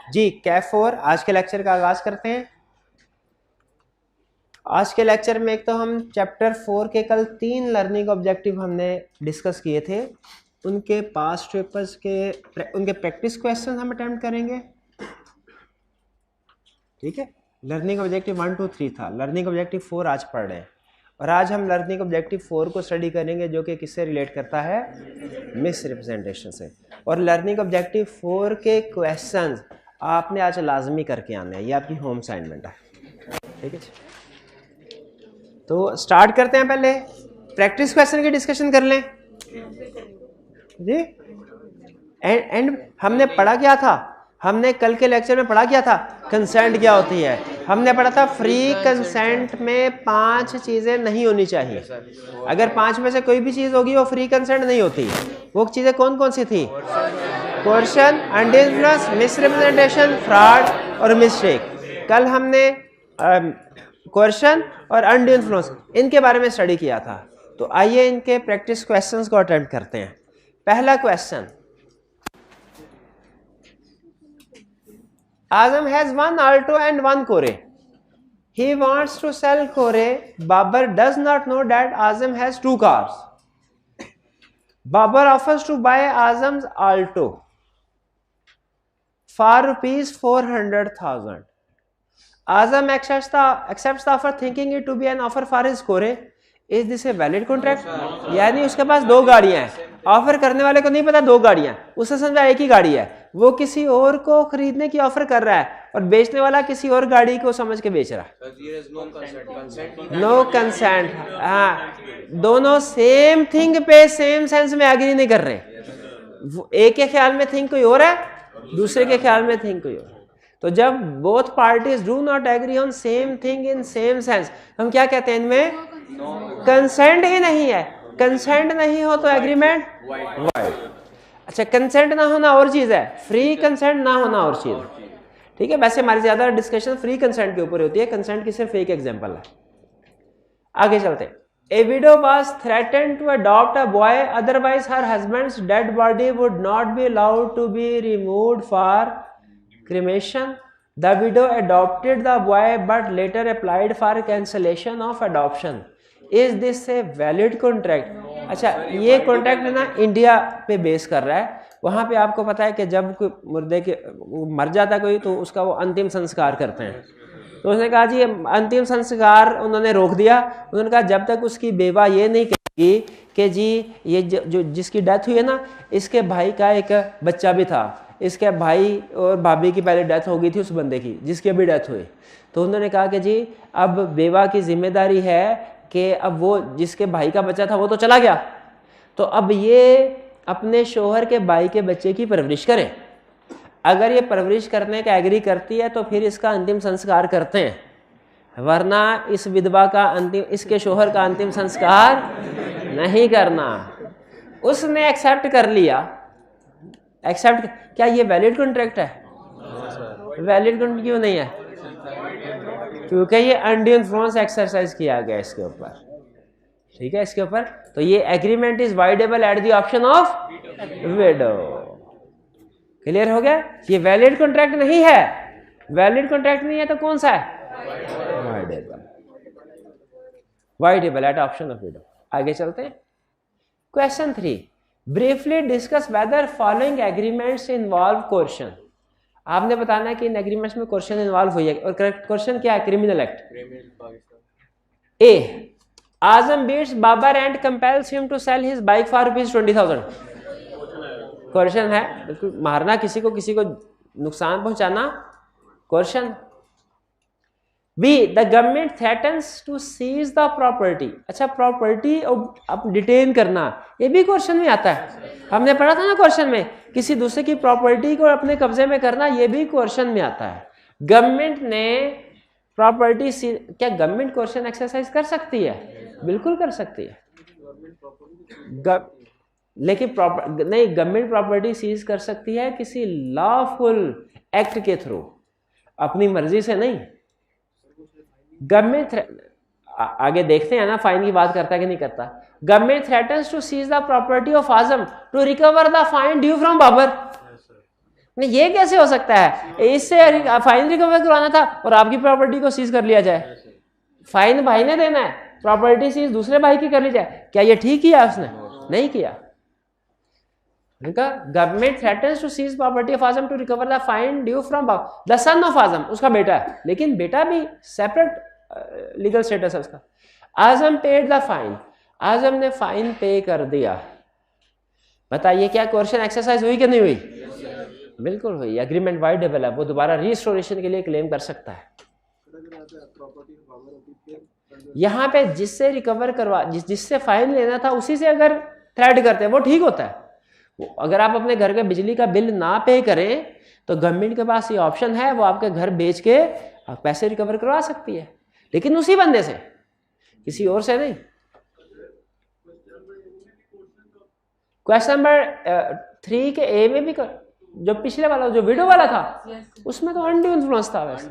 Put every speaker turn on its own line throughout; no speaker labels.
जी कैफ 4 आज के लेक्चर का आगाज करते हैं। आज के लेक्चर में एक तो हम चैप्टर 4 के कल 3 लर्निंग ऑब्जेक्टिव हमने डिस्कस किए थे, उनके पास्ट पेपर्स के उनके प्रैक्टिस क्वेश्चन हम अटेम्प्ट करेंगे। ठीक है, लर्निंग ऑब्जेक्टिव 1 2 3 था, लर्निंग ऑब्जेक्टिव 4 आज पढ़ रहे हैं और आज हम लर्निंग ऑब्जेक्टिव 4 को स्टडी करेंगे जो कि किससे रिलेट करता है, मिस रिप्रेजेंटेशन से। और लर्निंग ऑब्जेक्टिव 4 के क्वेश्चंस आपने आज लाजमी करके आने हैं, ये आपकी होम असाइनमेंट है। ठीक है, तो स्टार्ट करते हैं। पहले प्रैक्टिस क्वेश्चन की डिस्कशन कर लें जी। एंड हमने पढ़ा क्या था, हमने कल के लेक्चर में पढ़ा क्या था, कंसेंट क्या होती है। हमने पढ़ा था फ्री कंसेंट में 5 चीजें नहीं होनी चाहिए, अगर 5 में से कोई भी चीज होगी वो फ्री कंसेंट नहीं होती। वो चीजें कौन कौन सी थी, coercion, undue influence, misrepresentation, fraud और मिस्टेक। कल हमने कोर्शन और अनड्यू इन्फ्लुएंस इनके बारे में स्टडी किया था। तो आइए इनके प्रैक्टिस क्वेश्चंस को अटेम्प्ट करते हैं। पहला question, Azam has 1 alto and 1 kore. He wants to sell kore. Babar does not know that Azam has 2 cars. Babar offers to buy Azam's alto for rupees 400,000. Azam accepts the offer thinking it to be an offer for his kore. Is this a valid contract? यानी उसके पास 2 गाड़ियां हैं, offer करने वाले को नहीं पता 2 गाड़ियां, उसे समझा एक ही गाड़ी है, वो किसी और को खरीदने की ऑफर कर रहा है और बेचने वाला किसी और गाड़ी को समझ के बेच रहा है। No consent. हाँ, दोनों सेम थिंग पे सेम सेंस में एग्री नहीं कर रहे, एक के ख्याल में थिंग कोई और है, दूसरे के ख्याल में थिंग कोई और। तो जब both parties do not agree on same thing in same sense, हम क्या कहते हैं, इनमें कंसेंट ही नहीं है। कंसेंट नहीं हो तो एग्रीमेंट वाइड। अच्छा, कंसेंट ना होना और चीज है, फ्री कंसेंट ना होना और चीज। ठीक है, वैसे हमारी ज्यादा डिस्कशन फ्री कंसेंट के ऊपर होती है, कंसेंट की सिर्फ एक एग्जांपल है। आगे चलते हैं। A widow was threatened to adopt a boy, otherwise her husband's dead body would not be allowed to be removed for cremation. The widow adopted the boy but later applied for cancellation of adoption. Is this a valid contract? अच्छा, ये contract ना India पे base कर रहा है। वहाँ पे आपको पता है कि जब कोई मुर्दे के मर जाता कोई तो उसका वो अंतिम संस्कार करते हैं। तो उसने कहा जी अंतिम संस्कार उन्होंने रोक दिया। उन्होंने कहा जब तक उसकी बेवा ये नहीं कहेगी कि जी ये जो जिसकी डेथ हुई है ना, इसके भाई का एक बच्चा भी था, इसके भाई और भाभी की पहले डेथ हो गई थी उस बंदे की जिसकी अभी डेथ हुई। तो उन्होंने कहा कि जी अब बेवा की जिम्मेदारी है कि अब वो जिसके भाई का बच्चा था वो तो चला गया, तो अब ये अपने शोहर के भाई के बच्चे की परवरिश करे। अगर ये परवरिश करने का एग्री करती है तो फिर इसका अंतिम संस्कार करते हैं, वरना इस विधवा का अंतिम, इसके शोहर का अंतिम संस्कार नहीं करना। उसने एक्सेप्ट कर लिया। एक्सेप्ट, क्या ये वैलिड कॉन्ट्रैक्ट है? वैलिड कॉन्ट्रैक्ट क्यों नहीं है? क्योंकि ये अनड्यू इन्फ्लुएंस एक्सरसाइज किया गया इसके ऊपर। ठीक है, इसके ऊपर। तो ये agreement is voidable at the option of window. Clear हो गया? ये वैलिड कॉन्ट्रैक्ट नहीं है। वैलिड कॉन्ट्रैक्ट नहीं है तो कौन सा है? Voidable. Voidable at option of widow. आगे चलते हैं। Question 3, briefly discuss whether following agreements involve coercion. आपने बताना है कि इन एग्रीमेंट्स में कोर्शन इन्वॉल्व हुई है, और करेक्ट कोर्शन क्या है? Criminal act. A, Azam beats Babar and compels him to sell his bike for ₹20,000। Coercion है, मारना किसी को नुकसान पहुंचाना, coercion. B, the government threatens to seize the property. अच्छा, प्रॉपर्टी अब डिटेन करना, ये भी क्वेश्चन में आता है। हमने पढ़ा था ना क्वेश्चन में, किसी दूसरे की प्रॉपर्टी को अपने कब्जे में करना, ये भी क्वेश्चन में आता है। गवर्नमेंट ने प्रॉपर्टी, क्या गवर्नमेंट क्वेश्चन एक्सरसाइज कर सकती है? बिल्कुल कर सकती है, लेकिन नहीं, गवर्नमेंट प्रॉपर्टी सीज कर सकती है किसी लॉफुल एक्ट के थ्रू, अपनी मर्जी से नहीं। गवर्नमेंट, आगे देखते हैं ना फाइन की बात करता है कि नहीं करता। Government threatens to seize the property of Azam to recover the fine due from Babar. नहीं, ये कैसे हो सकता है? इससे फाइन रिकवर करवाना था और आपकी प्रॉपर्टी को सीज कर लिया जाए। फाइन भाई ने देना है, प्रॉपर्टी सीज दूसरे भाई की कर ली जाए। क्या ये ठीक किया उसने? नहीं किया। उनका government threatens to seize property of Azam to recover the fine due from the son of Azam, उसका बेटा है, लेकिन बेटा भी सेपरेट लीगल स्टेटस है उसका। आजम पेड द फाइन, आजम ने फाइन पे कर दिया। बताइए क्या कोर्शन एक्सरसाइज हुई कि नहीं हुई? बिल्कुल हुई। एग्रीमेंट वाइडेबल है, वो दोबारा रिस्टोरेशन के लिए क्लेम कर सकता है। यहाँ पे जिससे रिकवर करवा, जिससे फाइन लेना था उसी से अगर थ्रेट करते हैं वो ठीक होता है। अगर आप अपने घर के बिजली का बिल ना पे करें तो गवर्नमेंट के पास ये ऑप्शन है, वो आपके घर बेच के पैसे रिकवर करवा सकती है, लेकिन उसी बंदे से, किसी और से नहीं। क्वेश्चन नंबर 3 के ए में भी जो पिछले वाला जो वीडियो वाला था उसमें तो अनड्यू इन्फ्लुएंस था, वैसे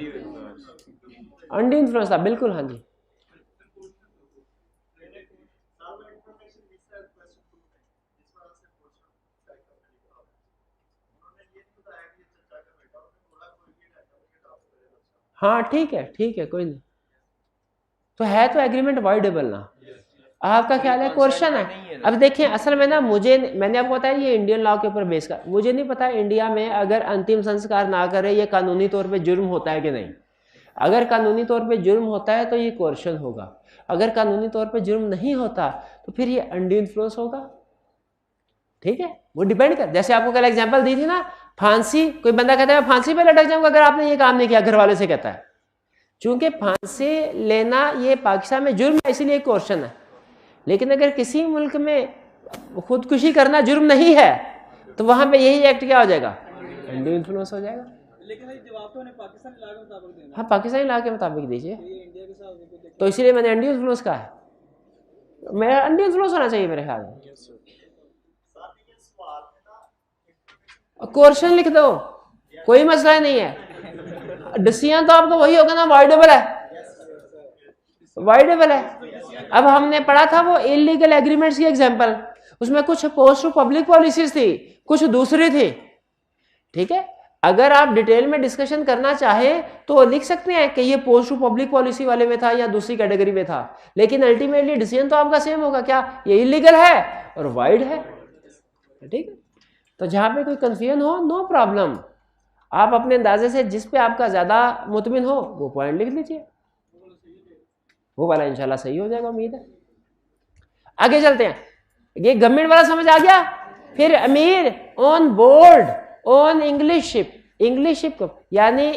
अनड्यू इन्फ्लुएंस था, बिल्कुल। हाँ जी, हाँ ठीक है, ठीक है, कोई नहीं। तो है तो एग्रीमेंट वाइडेबल ना। आपका ख्याल है क्वेश्चन है। अब देखिए, असल में ना मैंने आपको बताया ये इंडियन लॉ के ऊपर बेस का, मुझे नहीं पता इंडिया में अगर अंतिम संस्कार ना करे ये कानूनी तौर पे जुर्म होता है कि नहीं। अगर कानूनी तौर पे जुर्म होता है तो ये कोर्शन होगा, अगर कानूनी तौर पे जुर्म नहीं होता तो फिर ये अनड्यू इन्फ्लुएंस होगा। ठीक है, वो डिपेंड कर, जैसे आपको कल एग्जांपल दी थी ना, फांसी, कोई बंदा कहता है मैं फांसी पे लटक जाऊंगा अगर आपने ये काम नहीं किया, घर वाले से कहता है। चूंकि फांसी लेना ये पाकिस्तान में जुर्म है इसीलिए क्वेश्चन है, लेकिन अगर किसी मुल्क में खुदकुशी करना जुर्म नहीं है तो वहां पे यही एक्ट क्या हो जाएगा? अनड्यू इन्फ्लुएंस हो जाएगा। लेकिन जवाब तो पाकिस्तानी लॉ के मुताबिक देना। हाँ, पाकिस्तानी लॉ के मुताबिक दीजिए, तो इसीलिए मैंने अनड्यू इन्फ्लुएंस कहा है। मेरा अनड्यू इन्फ्लुएंस होना चाहिए मेरे ख्याल में। क्वेश्चन लिख दो, कोई मसला नहीं है। डिसीजन तो आपको वही होगा ना, वाइडेबल है, वाइडेबल है। अब हमने पढ़ा था वो इलीगल एग्रीमेंट्स की एग्जांपल, उसमें कुछ पोस्ट टू पब्लिक पॉलिसीज थी, कुछ दूसरी थी। ठीक है, अगर आप डिटेल में डिस्कशन करना चाहें तो लिख सकते हैं कि ये पोस्ट टू पब्लिक पॉलिसी वाले में था या दूसरी कैटेगरी में था, लेकिन अल्टीमेटली डिसीजन तो आपका सेम होगा, क्या ये इलीगल है और वाइड है। ठीक है, तो जहां पे कोई कंफ्यूजन हो, नो प्रॉब्लम, आप अपने अंदाजे से जिस पे आपका ज्यादा मुतमिन हो वो पॉइंट लिख लीजिए, वो वाला इंशाल्लाह सही हो जाएगा, उम्मीद है। आगे चलते हैं, ये गवर्नमेंट वाला समझ आ गया। फिर अमीर on board on English ship को, यानी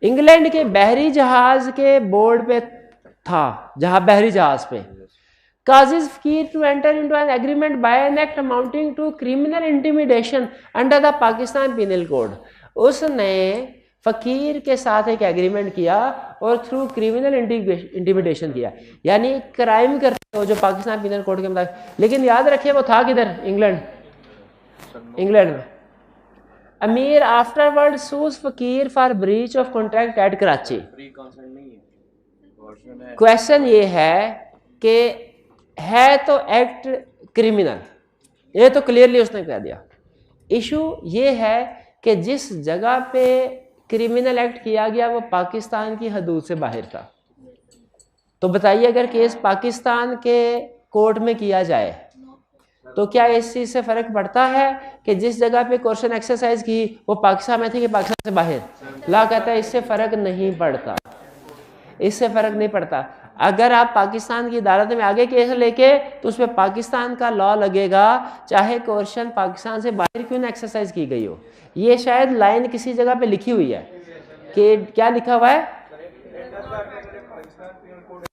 इंग्लैंड के बहरी जहाज के बोर्ड पे था, जहां बहरी जहाज पे, causes फकीर to enter into an agreement by an act amounting to criminal intimidation under the Pakistan Penal Code। उसने फकीर के साथ एक एग्रीमेंट किया और थ्रू क्रिमिनल इंटिमिडेशन किया, यानी क्राइम करते हो जो पाकिस्तान पिनल कोड के मुताबिक। लेकिन याद रखिए वो था किधर? इंग्लैंड में। अमीर आफ्टरवर्ड सूज फकीर for breach of contract eight Karachi. Question ये है कि है तो एक्ट क्रिमिनल, ये तो क्लियरली उसने कह दिया। इशू ये है कि जिस जगह पे क्रिमिनल एक्ट किया गया वो पाकिस्तान की हदूद से बाहर था। तो बताइए, अगर केस पाकिस्तान के कोर्ट में किया जाए तो क्या इस चीज से फर्क पड़ता है कि जिस जगह पे क्वेश्चन एक्सरसाइज की वो पाकिस्तान में थी कि पाकिस्तान से बाहर? ला कहता है इससे फर्क नहीं पड़ता, इससे फर्क नहीं पड़ता। अगर आप पाकिस्तान की अदालत में आगे केस लेके तो उसमें पाकिस्तान का लॉ लगेगा, चाहे क्वेश्चन पाकिस्तान से बाहर क्यों ना एक्सरसाइज की गई हो। ये शायद लाइन किसी जगह पे लिखी हुई है कि क्या लिखा हुआ है,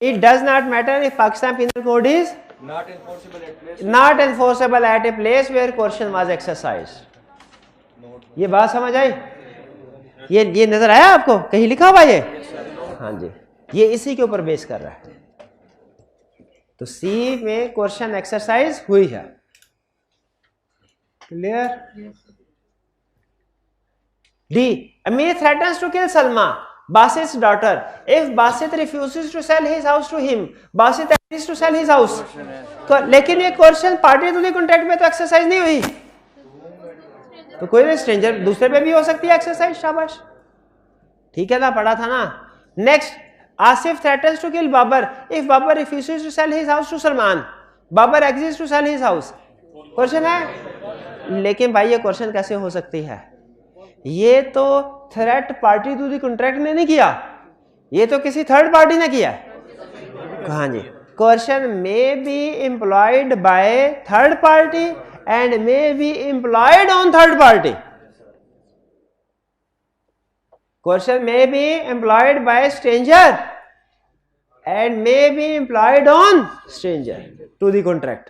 it does not matter if Pakistan penal code is not enforceable at a place where coercion was exercised. ये बात समझ आई? ये नजर आया आपको कहीं लिखा हुआ ये? हाँ जी, ये इसी के ऊपर बेस कर रहा है। तो सी में क्वेश्चन एक्सरसाइज हुई है, clear? D, Amir threatens to kill Salma, Basit's daughter. If Basit refuses to sell his house to him, Basit agrees to sell his house. लेकिन ये coercion party to the contract में तो एक्सरसाइज नहीं हुई। तो कोई नहीं, स्ट्रेंजर दूसरे पे भी हो सकती है एक्सरसाइज, शाबाश, ठीक है ना, पढ़ा था ना। Next, Asif threatens to kill Babar if Babar refuses to sell his house to Salman, Babar agrees to sell his house. Coercion है, लेकिन भाई ये क्वेश्चन कैसे हो सकती है, ये तो threat party to the contract ने नहीं किया, ये तो किसी थर्ड पार्टी ने किया। कहां जी, question may be employed by third party and may be employed on third party. Question may be employed by stranger and may be employed on stranger to the contract.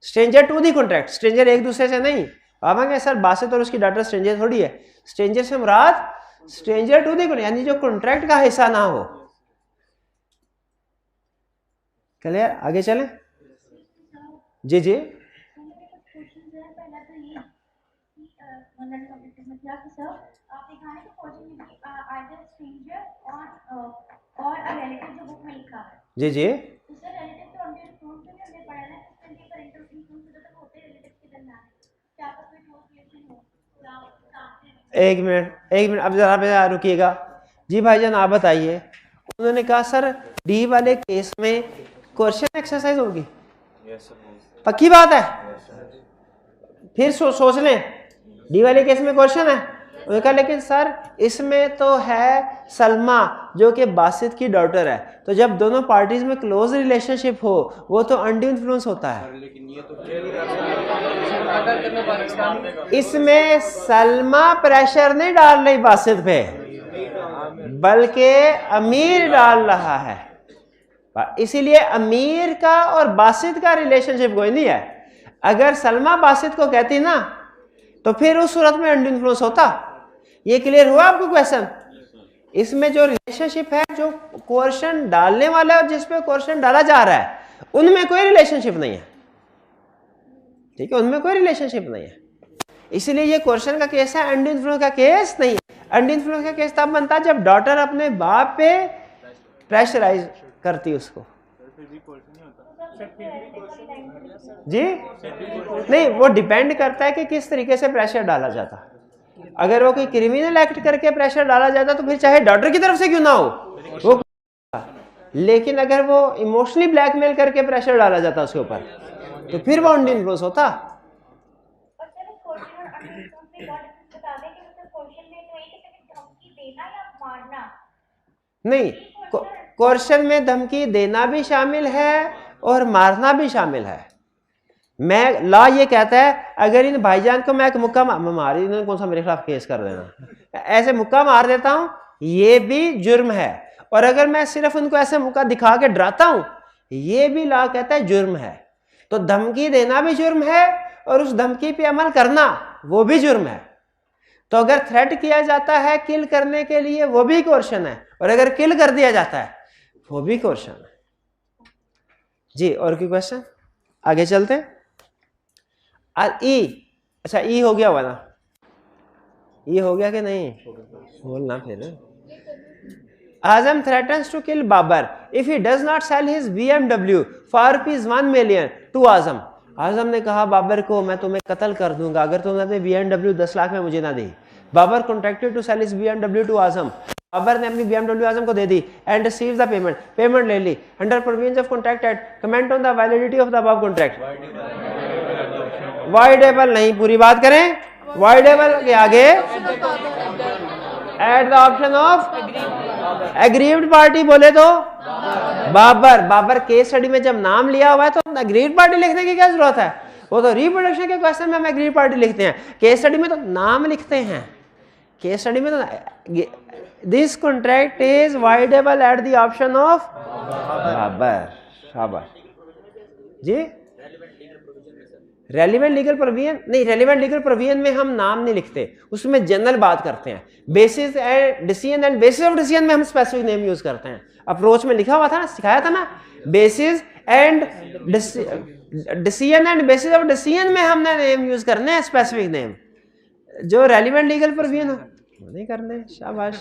Stranger to the contract, stranger एक दूसरे से नहीं। आप कहेंगे sir Basit और उसकी daughter stranger थोड़ी है, स्ट्रेंजर से मुराद स्ट्रेंजर टू दी कॉन्ट्रैक्ट, यानी जो कॉन्ट्रैक्ट का हिस्सा ना हो। क्लियर, आगे चलें। जी जी, जी जी, एक मिनट अब जरा रुकिएगा जी भाईजान, आप बताइए। उन्होंने कहा सर डी वाले केस में क्वेश्चन एक्सरसाइज होगी, पक्की बात है, फिर सोच लें, डी वाले केस में क्वेश्चन है। उन्होंने कहा लेकिन सर इसमें तो है सलमा जो कि बासित की डॉटर है, तो जब दोनों पार्टीज में क्लोज रिलेशनशिप हो वो तो अनड्यू इन्फ्लुएंस होता है। इसमें सलमा प्रेशर नहीं डाल रही बासित पे, बल्कि अमीर डाल रहा है, इसीलिए अमीर का और बासित का रिलेशनशिप कोई नहीं है। अगर सलमा बासित को कहती ना तो फिर उस सूरत में अनड्यू इन्फ्लुएंस होता। ये क्लियर हुआ आपको क्वेश्चन? इसमें जो रिलेशनशिप है, जो कोर्शन डालने वाला है और जिस पे कोर्शन डाला जा रहा है, उनमें कोई रिलेशनशिप नहीं है, ठीक है, उनमें कोई रिलेशनशिप नहीं है। इसीलिए ये कोर्शन का केस है, अनड्यू इन्फ्लुएंस का केस नहीं है। अनड्यू इन्फ्लुएंस का केस तब बनता है जब डॉटर अपने बाप पे प्रेशराइज करती उसको। जी नहीं, वो डिपेंड करता है कि किस तरीके से प्रेशर डाला जाता है। अगर वो कोई क्रिमिनल एक्ट करके प्रेशर डाला जाता तो फिर चाहे डॉटर की तरफ से क्यों ना हो वो, लेकिन अगर वो इमोशनली ब्लैकमेल करके प्रेशर डाला जाता उसके ऊपर तो फिर वो अनड्यू इन्फ्लुएंस होता। नहीं, कोर्शन में धमकी देना भी शामिल है और मारना भी शामिल है। मैं लॉ ये कहता है अगर इन भाईजान को मैं एक मुक्का मारी, इन्होंने कौन सा मेरे खिलाफ केस कर देना, ऐसे मुक्का मार देता हूं, ये भी जुर्म है। और अगर मैं सिर्फ उनको ऐसे मुक्का दिखा के डराता हूं, ये भी लॉ कहता है जुर्म है। तो धमकी देना भी जुर्म है और उस धमकी पे अमल करना वो भी जुर्म है। तो अगर थ्रेट किया जाता है किल करने के लिए वो भी कोर्शन है, और अगर किल कर दिया जाता है वो भी कोर्शन है। जी और कोई क्वेश्चन? आगे चलते हैं। ई, अच्छा ई हो गया हुआ ना, ई हो गया कि नहीं बोलना फिर। Azam threatens to kill Babar if he does not sell his BMW for ₹1 million to Azam. Azam ने कहा बाबर को मैं तुम्हें कत्ल कर दूंगा अगर तुमने BMW 10 लाख में मुझे ना दी। Babar contracted to sell his BMW to Azam. Babar ने अपनी BMW आजम को दे दी and receive the payment, payment ले ली under provisions of contract at comment on the validity of the above contract. Voidable नहीं, पूरी बात करें, वाइडेबल के आगे at the option of aggrieved party बोले तो बाबर। बाबर केस स्टडी में जब नाम लिया हुआ है तो एग्रीव्ड पार्टी लिखने की क्या जरूरत है? वो तो रिप्रोडक्शन के क्वेश्चन में हम एग्रीव्ड पार्टी लिखते हैं, केस स्टडी में तो नाम लिखते हैं। केस स्टडी में तो this contract is voidable at the option of Babar. शाबाश जी। रेलिवेंट लीगल प्रोविजन नहीं, रेलिवेंट लीगल प्रोविजन में हम नाम नहीं लिखते, उसमें जनरल बात करते हैं। Basis and decision and bases of decision में हम स्पेसिफिक नेम यूज करते हैं। अप्रोच में लिखा हुआ था ना, सिखाया था ना, basis and decision and bases of decision में हमने नेम यूज करने हैं, स्पेसिफिक नेम। जो रेलिवेंट लीगल प्रोविजन हो नहीं करने। शाबाश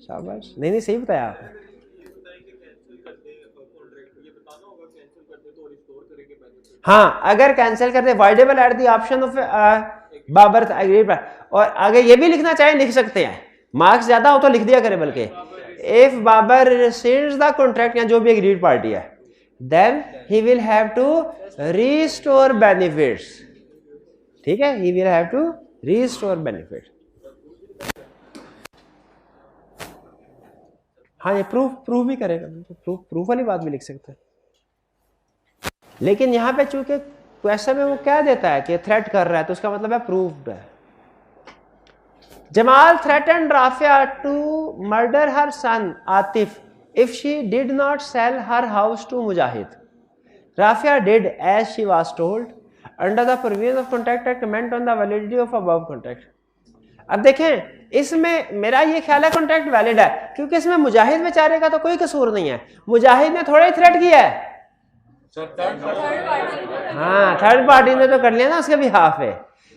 शाबाश, नहीं सही बताया आपने। हाँ, अगर कैंसिल कर दे voidable at the option of Babar agreed, और आगे ये भी लिखना चाहे लिख सकते हैं, मार्क्स ज्यादा हो तो लिख दिया करे, बल्कि if Babar receives the contract या जो भी एग्रीड पार्टी है, then he will have to restore benefits. ठीक है, he will have to restore benefit. हाँ, ये प्रूफ भी करेगा, प्रूफ वाली बात भी लिख सकते हैं। लेकिन यहां पे चूंकि क्वेश्चन में वो क्या देता है कि थ्रेट कर रहा है, तो उसका मतलब है प्रूफ्ड है। Jamal threaten Rafia to murder her son Atif if she did not sell her house to Mujahid. Rafia did as she was told under the provision of contract and comment on the validity of above contract. अब देखें, इसमें मेरा ये ख्याल है contract valid है, क्योंकि इसमें मुजाहिद बेचारे का तो कोई कसूर नहीं है, मुजाहिद ने थोड़ा ही थ्रेट किया है। हाँ, थर्ड पार्टी ने तो कर लिया ना, उसके भी हाफ है,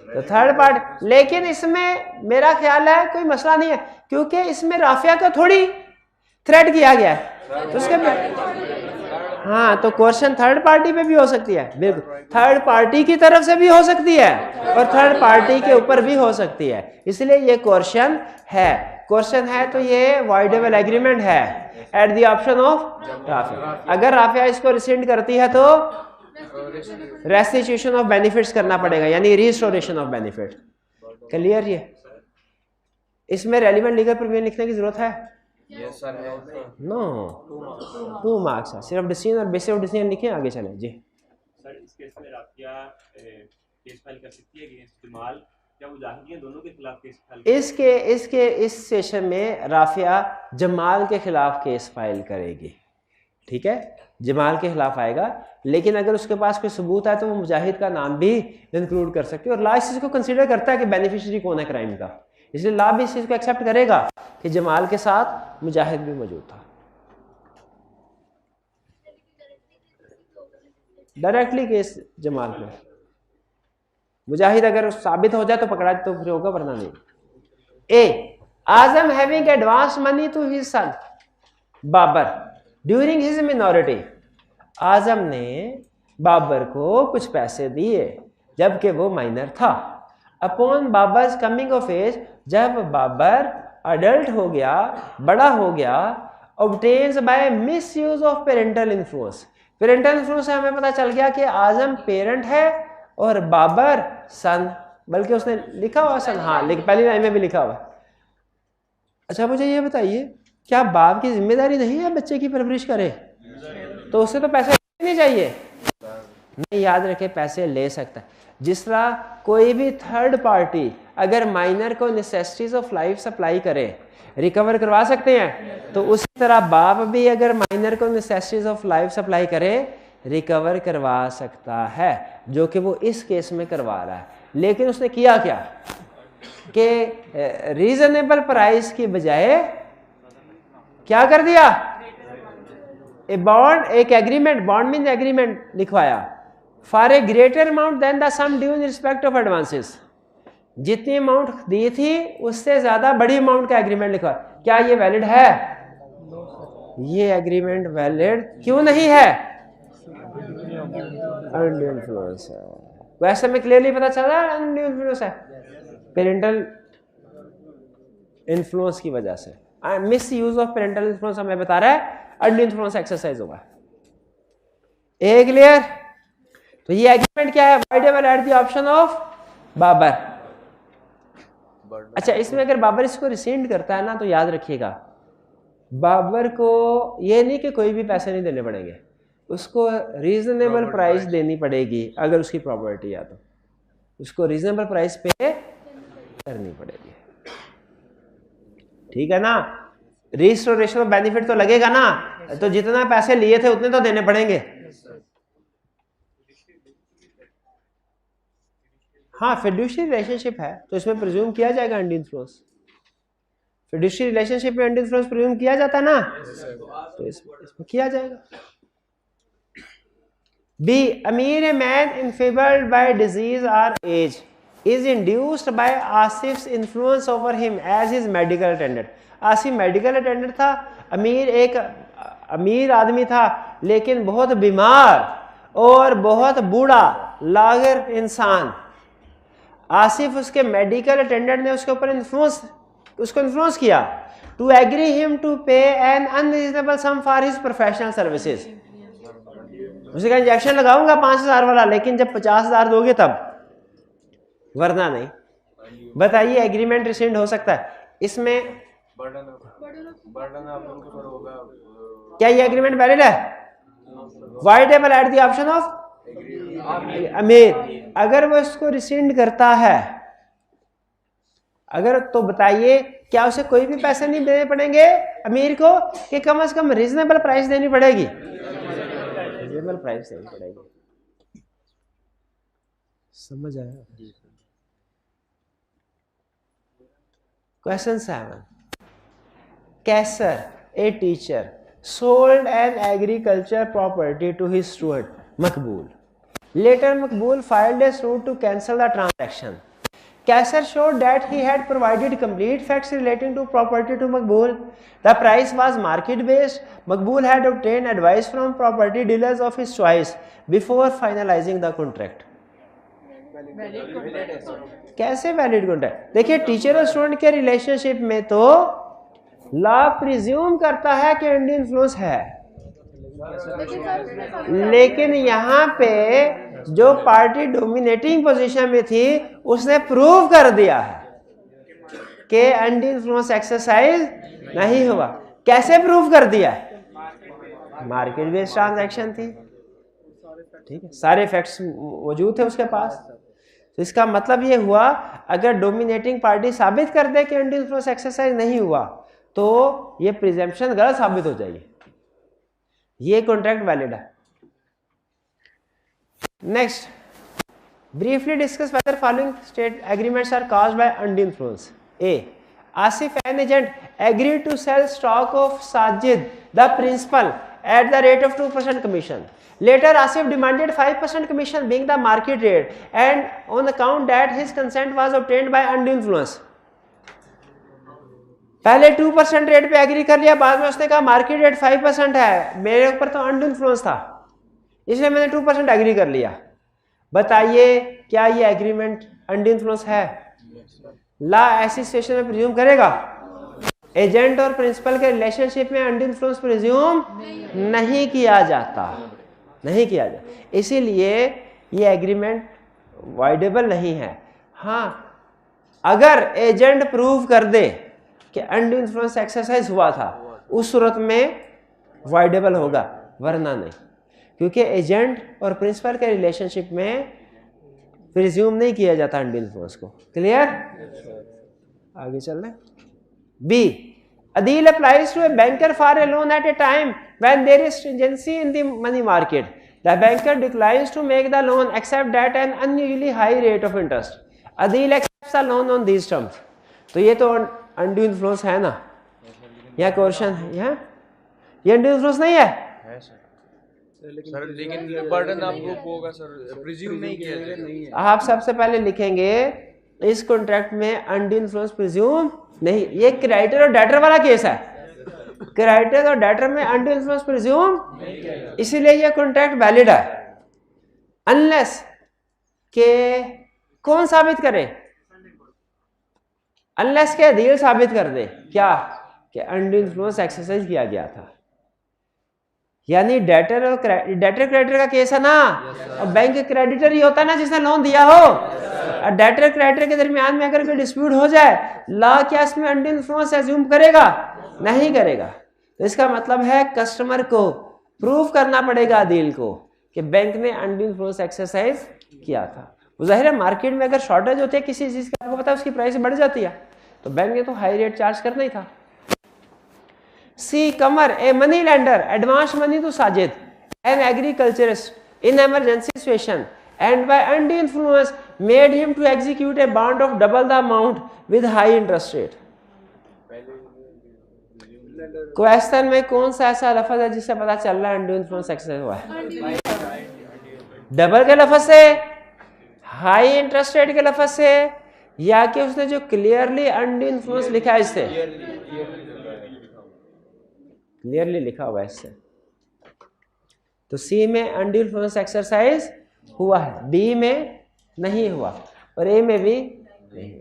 तो थर्ड पार्टी। लेकिन इसमें मेरा ख्याल है कोई मसला नहीं है, क्योंकि इसमें राफिया को थोड़ी थ्रेट किया गया है, तो उसके हाँ, तो क्वेश्चन थर्ड पार्टी पे भी हो सकती है, बिल्कुल थर्ड पार्टी की तरफ से भी हो सकती है और थर्ड पार्टी के ऊपर भी हो सकती है, इसलिए ये क्वेश्चन है तो ये वॉइडेबल एग्रीमेंट है at the option of Rafia. अगर राफिया इसको रिसेंड करती है तो रेस्टिट्यूशन ऑफ बेनिफिट्स करना पड़ेगा, यानी रिस्टोरेशन ऑफ बेनिफिट। क्लियर? ये इसमें रेलिवेंट लीगल प्रोविजन लिखने की जरूरत है?
यस सर है।
नो, 2 मार्क्स है, सिर्फ डिसीजन और बेसिस ऑफ डिसीजन लिखें, आगे चलें जी।
सर इस केस में राफिया केस फाइल कर सकती है अगेंस्ट जमाल या मुजाहिद, ये दोनों के खिलाफ केस फाइल?
इस सेशन में राफिया जमाल के खिलाफ केस फाइल करेगी, ठीक है, जमाल के खिलाफ आएगा, लेकिन अगर उसके पास कोई सबूत है तो वो मुजाहिद का नाम भी इंक्लूड कर सकती है। और लॉ इस चीज को कंसीडर करता है कि बेनिफिशियरी कौन है क्राइम का, इसलिए लॉ भी इस चीज को एक्सेप्ट करेगा कि जमाल के साथ मुजाहिद भी मौजूद था। डायरेक्टली केस जमाल पे, मुजाहिद अगर साबित हो जाए तो पकड़ा तो फिर होगा, वरना नहीं। A Azam having advance money to his son Babar during his minority. Azam ने बाबर को कुछ पैसे दिए जबकि वो माइनर था। Upon Babar's coming of age, जब बाबर अडल्ट हो गया, बड़ा हो गया, obtains by misuse of parental influence. Parental influence से हमें पता चल गया कि आजम पेरेंट है और बाबर सन, बल्कि उसने लिखा हुआ सन, हाँ पहली लाइन में भी लिखा हुआ। अच्छा मुझे ये बताइए, क्या बाप की जिम्मेदारी नहीं है बच्चे की परवरिश करे? तो उससे तो पैसे नहीं चाहिए? नहीं, याद रखे पैसे ले सकता है। जिस तरह कोई भी थर्ड पार्टी अगर माइनर को नेसेसिटीज ऑफ लाइफ सप्लाई करे रिकवर करवा सकते हैं, तो उसी तरह बाप भी अगर माइनर को नेसेसिटीज ऑफ लाइफ सप्लाई करे रिकवर करवा सकता है, जो कि वो इस केस में करवा रहा है। लेकिन उसने किया क्या कि रीजनेबल प्राइस की बजाय क्या कर दिया, ए बॉन्ड, एक एग्रीमेंट, बॉन्ड मीन एग्रीमेंट लिखवाया for a greater amount than the sum due in respect of advances. जितनी अमाउंट दी थी उससे ज्यादा बड़ी अमाउंट का एग्रीमेंट लिखवा। क्या ये वैलिड है? ये एग्रीमेंट वैलिड क्यों नहीं है? अनड्यू इन्फ्लुएंस है। वैसे में क्लियरली पता चल रहा है अनड्यू इन्फ्लुएंस है, पेरेंटल इन्फ्लुएंस की वजह से। Misuse of parental influence हमें बता रहा है अनड्यू इन्फ्लुएंस एक्सरसाइज होगा। ए क्लियर? तो ये एग्रीमेंट क्या है? Voidable at the option of Babar. अच्छा, इसमें अगर बाबर इसको रिसेंड करता है ना, तो याद रखिएगा बाबर को ये नहीं कि कोई भी पैसे नहीं देने पड़ेंगे, उसको रीजनेबल प्राइस देनी पड़ेगी। अगर उसकी प्रॉपर्टी है तो उसको रीजनेबल प्राइस पे करनी पड़ेगी, ठीक है ना? रिस्टोरेशन ऑफ बेनिफिट तो लगेगा ना, तो जितना पैसे लिए थे उतने तो देने पड़ेंगे। हाँ, फिड्यूशियरी रिलेशनशिप है तो इसमें प्रिज्यूम किया जाएगा अनड्यू इन्फ्लुएंस। फिड्यूशियरी रिलेशनशिप में अनड्यू इन्फ्लुएंस प्रिज्यूम किया जाता है ना, तो इसमें किया जाएगा। B Amir a man enfeebled by disease और age is induced by Asif's influence over him as his medical attendant. Asif medical attendant था, अमीर एक अमीर आदमी था लेकिन बहुत बीमार और बहुत बूढ़ा लागर इंसान। आसिफ उसके मेडिकल अटेंडेंट ने उसके ऊपर इन्फ्लुएंस किया to agree him to pay an unreasonable sum for his professional services. उसे कहा इंजेक्शन लगाऊंगा 5,000 वाला, लेकिन जब 50,000 दोगे तब, वरना नहीं। बताइए एग्रीमेंट रिसेंड हो सकता है इसमें? क्या ये एग्रीमेंट वैलिड है? Voidable at the option of अमीर। अगर वो इसको रिसेंड करता है, अगर, तो बताइए क्या उसे कोई भी पैसे नहीं देने पड़ेंगे अमीर को, कि कम से कम रीजनेबल प्राइस देनी पड़ेगी? रीजनेबल प्राइस देनी पड़ेगी। समझ आया? Question 7, Qaiser a teacher sold an agriculture property to his steward Makbul. Later Makbul filed a suit to cancel the transaction. Kaisar showed that he had provided complete facts relating to property to Makbul. The price was market based. Makbul had obtained advice from property dealers of his choice before finalizing the contract. कैसे valid contract? देखिए teacher और student के relationship में तो law presume करता है कि Indian influence है, लेकिन यहाँ पे जो पार्टी डोमिनेटिंग पोजीशन में थी उसने प्रूव कर दिया है कि इंडियन इन्फ्लुएंस एक्सरसाइज नहीं हुआ। कैसे प्रूव कर दिया है? मार्केट बेस्ड ट्रांजैक्शन थी, ठीक है, सारे फैक्ट्स मौजूद थे उसके पास। तो इसका मतलब ये हुआ, अगर डोमिनेटिंग पार्टी साबित कर दे कि इंडियन इन्फ्लुएंस एक्सरसाइज नहीं हुआ तो ये प्रिजम्पशन गलत साबित हो जाएगी, ये कॉन्ट्रैक्ट वैलिड है। Next, briefly discuss whether following state agreements are caused by undue influence. A, Asif an agent agree to sell stock of Sajid the principal at the rate of 2% commission. Later Asif demanded 5% commission being the market rate, and on account that his consent was obtained by undue influence. पहले 2% rate पे agree कर लिया, बाद में उसने कहा market rate 5% है, मेरे ऊपर तो अनड्यू इन्फ्लुएंस था इसलिए मैंने 2% एग्री कर लिया। बताइए क्या ये एग्रीमेंट अनड्यू इन्फ्लुएंस है? ला ऐसी सिचुएशन में प्रिज्यूम करेगा? एजेंट और प्रिंसिपल के रिलेशनशिप में अनड्यू इन्फ्लुएंस प्रिज्यूम नहीं किया जाता, नहीं किया जाता, इसीलिए ये एग्रीमेंट वाइडेबल नहीं है। हाँ, अगर एजेंट प्रूव कर दे कि अनड्यू इन्फ्लुएंस एक्सरसाइज हुआ था, उस सूरत में वाइडेबल होगा, वरना नहीं, क्योंकि एजेंट और प्रिंसिपल के रिलेशनशिप में प्रिज्यूम नहीं किया जाता अनड्यू इन्फ्लुएंस को। क्लियर? आगे चल रहे। B, a deal applies to a banker for a loan at a time when there is stringency in the money market. The banker declines to make the loan except at an unusually high rate of interest. A deal accepts the loan on these terms. तो ये तो undue influence है ना, यहाँ question है, ये undue influence नहीं है
सर, लेकिन बर्डन आपको होगा सर, प्रिज्यूम नहीं किया जाएगा।
आप सबसे पहले लिखेंगे इस कॉन्ट्रैक्ट में अनड्यू इन्फ्लुएंस प्रिज्यूम नहीं। ये क्रेडिटर और डेटर वाला केस है, क्रेडिटर और डेटर में अनड्यू इन्फ्लुएंस प्रिज्यूम, इसीलिए ये कॉन्ट्रैक्ट वैलिड है, अनलेस के कौन साबित करे? अनलेस के डील साबित कर दे क्या कि अनड्यू इन्फ्लुएंस एक्सरसाइज किया गया था। यानी डेटर और क्रेडिटर का केस है ना, और बैंक क्रेडिटर ही होता है ना जिसने लोन दिया हो, और डेटर क्रेडिटर के दरमियान में अगर कोई डिस्प्यूट हो जाए, लॉ क्या इसमें अनड्यू इन्फ्लुएंस एज्यूम करेगा? नहीं करेगा। तो इसका मतलब है कस्टमर को प्रूव करना पड़ेगा डील को कि बैंक ने अनड्यू इन्फ्लुएंस एक्सरसाइज किया था। जाहिर है मार्केट में अगर शॉर्टेज होती है किसी चीज का, आपको पता है उसकी प्राइस बढ़ जाती है, तो बैंक ने तो हाई रेट चार्ज करना ही था। C, Qamar a money lender advance money to Sajid an agriculturist in emergency situation and by undue influence made him to execute a bond of double the amount with high interest rate. Question में कौन सा ऐसा लफ्ज है जिससे पता चल रहा है अनड्यू इन्फ्लुएंस एक्सरसाइज हुआ है? डबल के लफ्ज से, हाई इंटरेस्ट रेट के लफ्ज से, या कि उसने जो क्लियरली अनड्यू इन्फ्लुएंस लिखा है इससे? क्लियरली लिखा हुआ है इससे। तो सी में अनड्यू इन्फ्लुएंस एक्सरसाइज हुआ है, डी में नहीं हुआ। और ए में भी नहीं।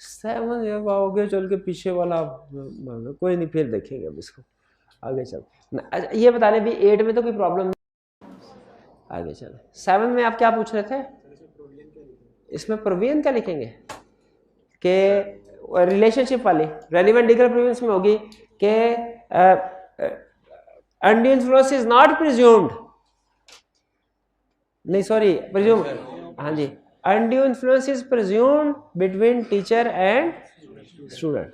7 जब आओगे चल के पीछे वाला कोई नहीं, फिर देखेंगे अब इसको आगे चल। अच्छा ये बता रहे भी 8 में तो कोई प्रॉब्लम नहीं, आगे चले। 7 में आप क्या पूछ रहे थे? इसमें प्रोविजन क्या लिखेंगे कि रिलेशनशिप वाली रेलिवेंट लीगल प्रोविजंस में होगी कि undue influence is not presumed, नहीं सॉरी प्रिज्यूम, हाँ जी, undue influence is presumed between teacher and student,